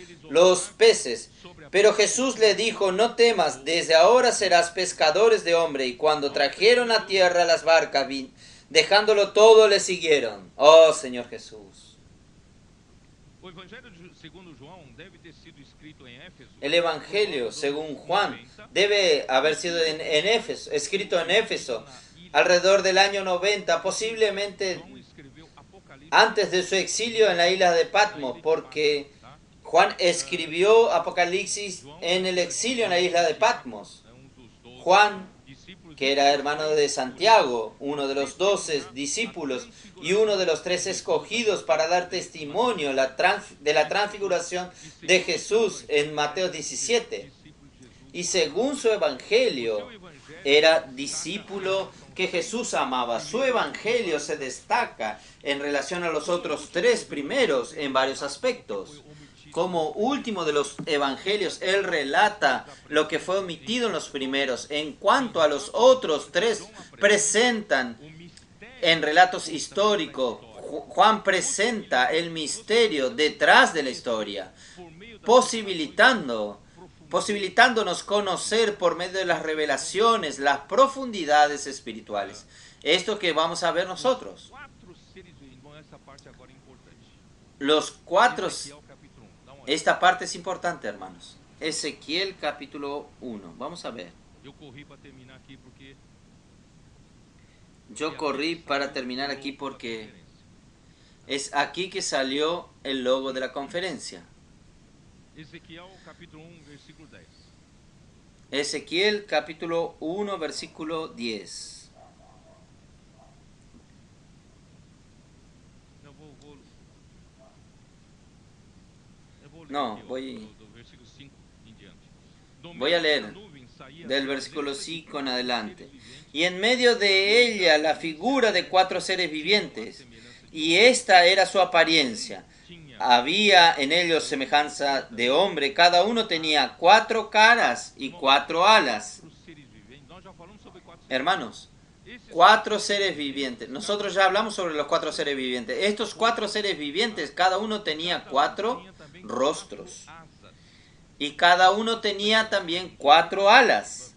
peces. Pero Jesús le dijo: no temas, desde ahora serás pescadores de hombre. Y cuando trajeron a tierra las barcas, dejándolo todo, le siguieron. Oh Señor Jesús. El Evangelio, según Juan, debe haber sido escrito en Éfeso, alrededor del año 90, posiblemente antes de su exilio en la isla de Patmos, porque Juan escribió Apocalipsis en el exilio en la isla de Patmos. Juan, que era hermano de Santiago, uno de los 12 discípulos y uno de los 3 escogidos para dar testimonio de la transfiguración de Jesús en Mateo 17. Y según su evangelio, era discípulo que Jesús amaba. Su evangelio se destaca en relación a los otros 3 primeros en varios aspectos. Como último de los evangelios, él relata lo que fue omitido en los primeros. En cuanto a los otros 3, presentan en relatos históricos. Juan presenta el misterio detrás de la historia, posibilitándonos conocer por medio de las revelaciones las profundidades espirituales. Esto que vamos a ver nosotros. Los 4... Esta parte es importante, hermanos. Ezequiel capítulo 1. Vamos a ver. Yo corrí para terminar aquí porque Es aquí que salió el logo de la conferencia. Ezequiel capítulo 1, versículo 10. Ezequiel capítulo 1, versículo 10. Eu vou ler No, aqui do versículo 5 em diante. voy a leer del versículo 5 en adelante. Y en medio de ella la figura de 4 seres vivientes, y esta era su apariencia. Había en ellos semejanza de hombre, cada uno tenía 4 caras y 4 alas. Hermanos, 4 seres vivientes. Nosotros ya hablamos sobre los 4 seres vivientes. Estos 4 seres vivientes, cada uno tenía 4 rostros. Y cada uno tenía también 4 alas.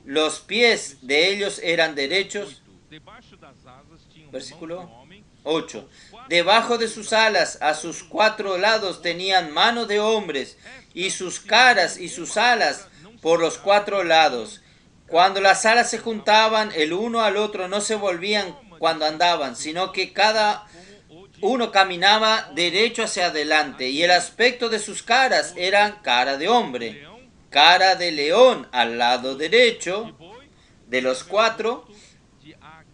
Los pies de ellos eran derechos. Versículo 8. Debajo de sus alas, a sus 4 lados, tenían manos de hombres, y sus caras y sus alas por los 4 lados. Cuando las alas se juntaban el uno al otro, no se volvían cuando andaban, sino que cada uno caminaba derecho hacia adelante, y el aspecto de sus caras era cara de hombre, cara de león al lado derecho de los 4,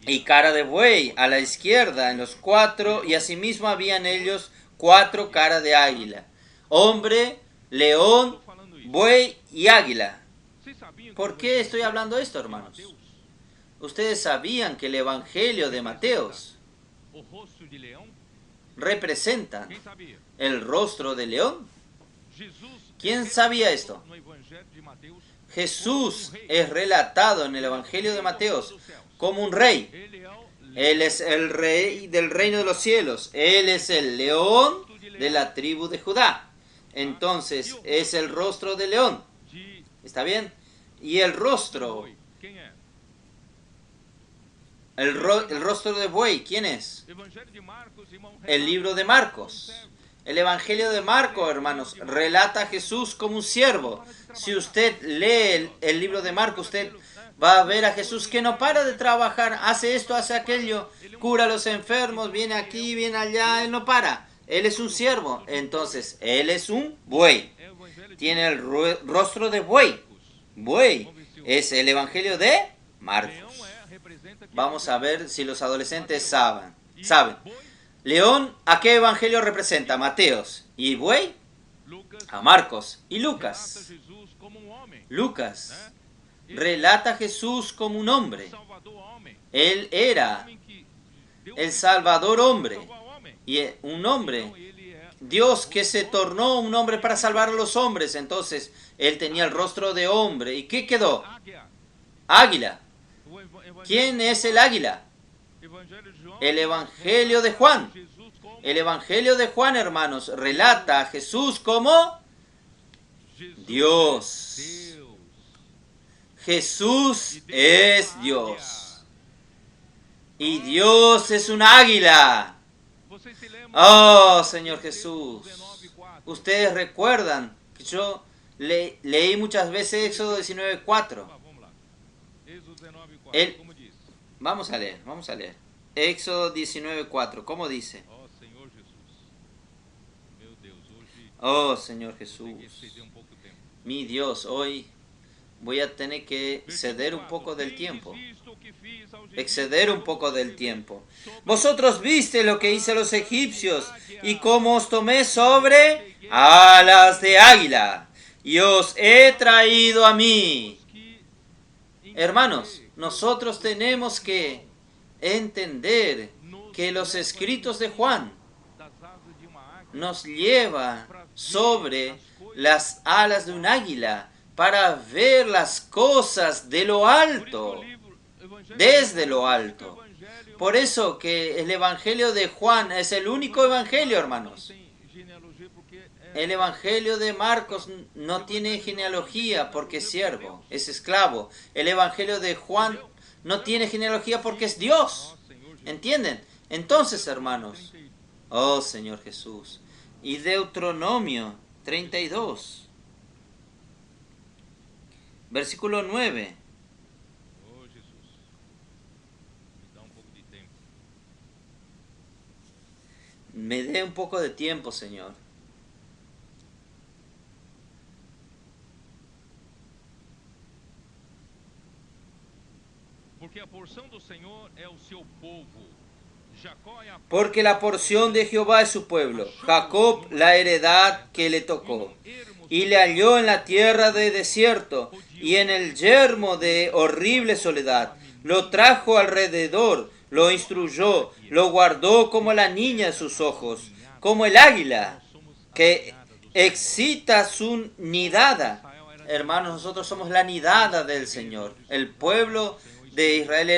y cara de buey a la izquierda en los 4, y asimismo habían ellos 4 caras de águila, hombre, león, buey y águila. ¿Por qué estoy hablando esto, hermanos? Ustedes sabían que el Evangelio de Mateos representan el rostro de león. ¿Quién sabía esto? Jesús es relatado en el Evangelio de Mateos como un rey. Él es el rey del reino de los cielos. Él es el león de la tribu de Judá. Entonces es el rostro de león. ¿Está bien? Y el rostro, el rostro de buey, ¿quién es? El libro de Marcos. El Evangelio de Marcos, hermanos, relata a Jesús como un siervo. Si usted lee el libro de Marcos, usted va a ver a Jesús que no para de trabajar, hace esto, hace aquello, cura a los enfermos, viene aquí, viene allá, él no para. Él es un siervo, entonces él es un buey. Tiene el rostro de buey. Buey es el Evangelio de Marcos. Vamos a ver si los adolescentes saben. León, ¿a qué evangelio representa? Mateos. ¿Y buey? A Marcos y Lucas. Lucas relata a Jesús como un hombre. Él era el Salvador hombre. Y un hombre. Dios que se tornó un hombre para salvar a los hombres. Entonces, él tenía el rostro de hombre. ¿Y qué quedó? Águila. ¿Quién es el águila? El Evangelio de Juan. El Evangelio de Juan, hermanos, relata a Jesús como Dios. Jesús es Dios. Y Dios es un águila. Oh, Señor Jesús. Ustedes recuerdan que yo leí muchas veces Éxodo 19:4. Vamos a leer. Éxodo 19:4. ¿Cómo dice? Oh, Señor Jesús. Mi Dios, hoy voy a tener que ceder un poco del tiempo. Exceder un poco del tiempo. Vosotros viste lo que hice a los egipcios y cómo os tomé sobre alas de águila y os he traído a mí. Hermanos, nosotros tenemos que entender que los escritos de Juan nos lleva sobre las alas de un águila para ver las cosas de lo alto, desde lo alto. Por eso que el Evangelio de Juan es el único Evangelio, hermanos. El Evangelio de Marcos no tiene genealogía porque es siervo, es esclavo. El Evangelio de Juan no tiene genealogía porque es Dios. ¿Entienden? Entonces, hermanos, oh Señor Jesús. Y Deuteronomio 32, versículo 9. Me dé un poco de tiempo, Señor. Porque la porción de Jehová es su pueblo, Jacob la heredad que le tocó. Y le halló en la tierra de desierto y en el yermo de horrible soledad. Lo trajo alrededor, lo instruyó, lo guardó como la niña de sus ojos, como el águila que excita su nidada. Hermanos, nosotros somos la nidada del Señor. El pueblo de Israel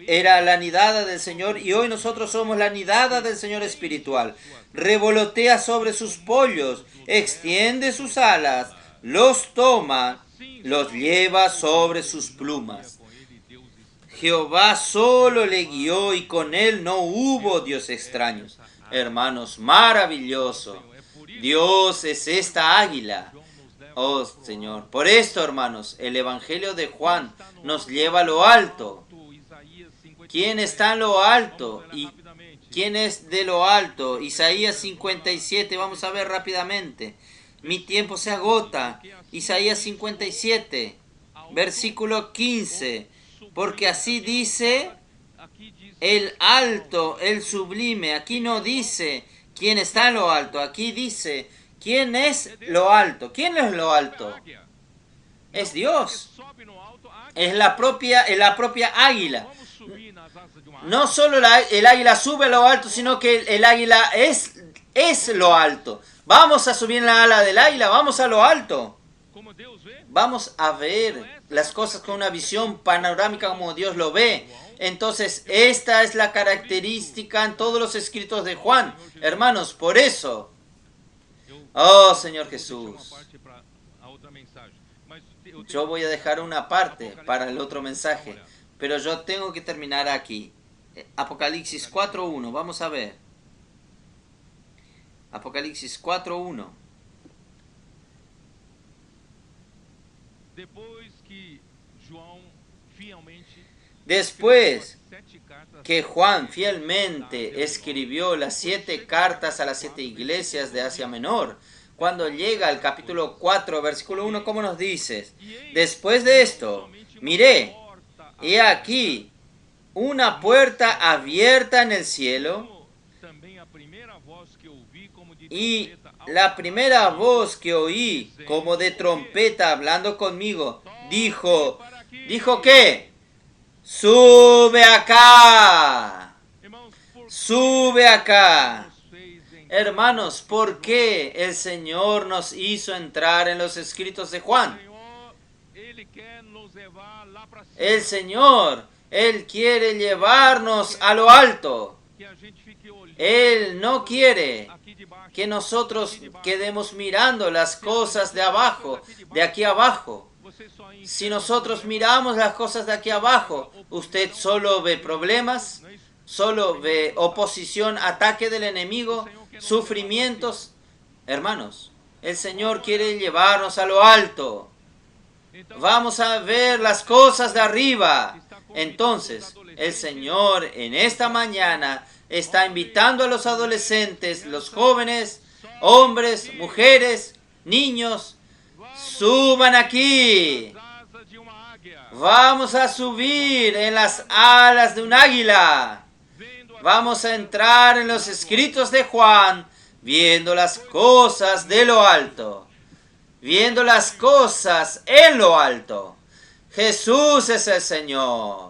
era la nidada del Señor, y hoy nosotros somos la nidada del Señor espiritual. Revolotea sobre sus pollos, extiende sus alas, los toma, los lleva sobre sus plumas. Jehová solo le guió y con él no hubo dios extraños. Hermanos, maravilloso. Dios es esta águila. Oh Señor, por esto, hermanos, el Evangelio de Juan nos lleva a lo alto. ¿Quién está en lo alto? ¿Y quién es de lo alto? Isaías 57, vamos a ver rápidamente. Mi tiempo se agota. Isaías 57, versículo 15. Porque así dice el alto, el sublime. Aquí no dice quién está en lo alto. Aquí dice quién es lo alto. ¿Quién es lo alto? Es Dios. Es la propia águila. No solo el águila sube a lo alto, sino que el águila es lo alto. Vamos a subir en la ala del águila, vamos a lo alto. Vamos a ver las cosas con una visión panorámica como Dios lo ve. Entonces, esta es la característica en todos los escritos de Juan. Hermanos, por eso. Oh, Señor Jesús. Yo voy a dejar una parte para el otro mensaje, pero yo tengo que terminar aquí. Apocalipsis 4.1, vamos a ver. Apocalipsis 4.1. Después que Juan fielmente escribió las 7 cartas a las 7 iglesias de Asia Menor, cuando llega al capítulo 4, versículo 1, ¿cómo nos dices? Después de esto, miré, he aquí una puerta abierta en el cielo, y la primera voz que oí, como de trompeta hablando conmigo, dijo ¿qué? Sube acá, sube acá. Hermanos, ¿por qué el Señor nos hizo entrar en los escritos de Juan? El Señor, Él quiere llevarnos a lo alto. Él no quiere que nosotros quedemos mirando las cosas de abajo, de aquí abajo. Si nosotros miramos las cosas de aquí abajo, usted solo ve problemas, solo ve oposición, ataque del enemigo, sufrimientos. Hermanos, el Señor quiere llevarnos a lo alto. Vamos a ver las cosas de arriba. Entonces, el Señor en esta mañana está invitando a los adolescentes, los jóvenes, hombres, mujeres, niños, suban aquí. Vamos a subir en las alas de un águila. Vamos a entrar en los escritos de Juan, viendo las cosas de lo alto, viendo las cosas en lo alto. Jesús es el Señor.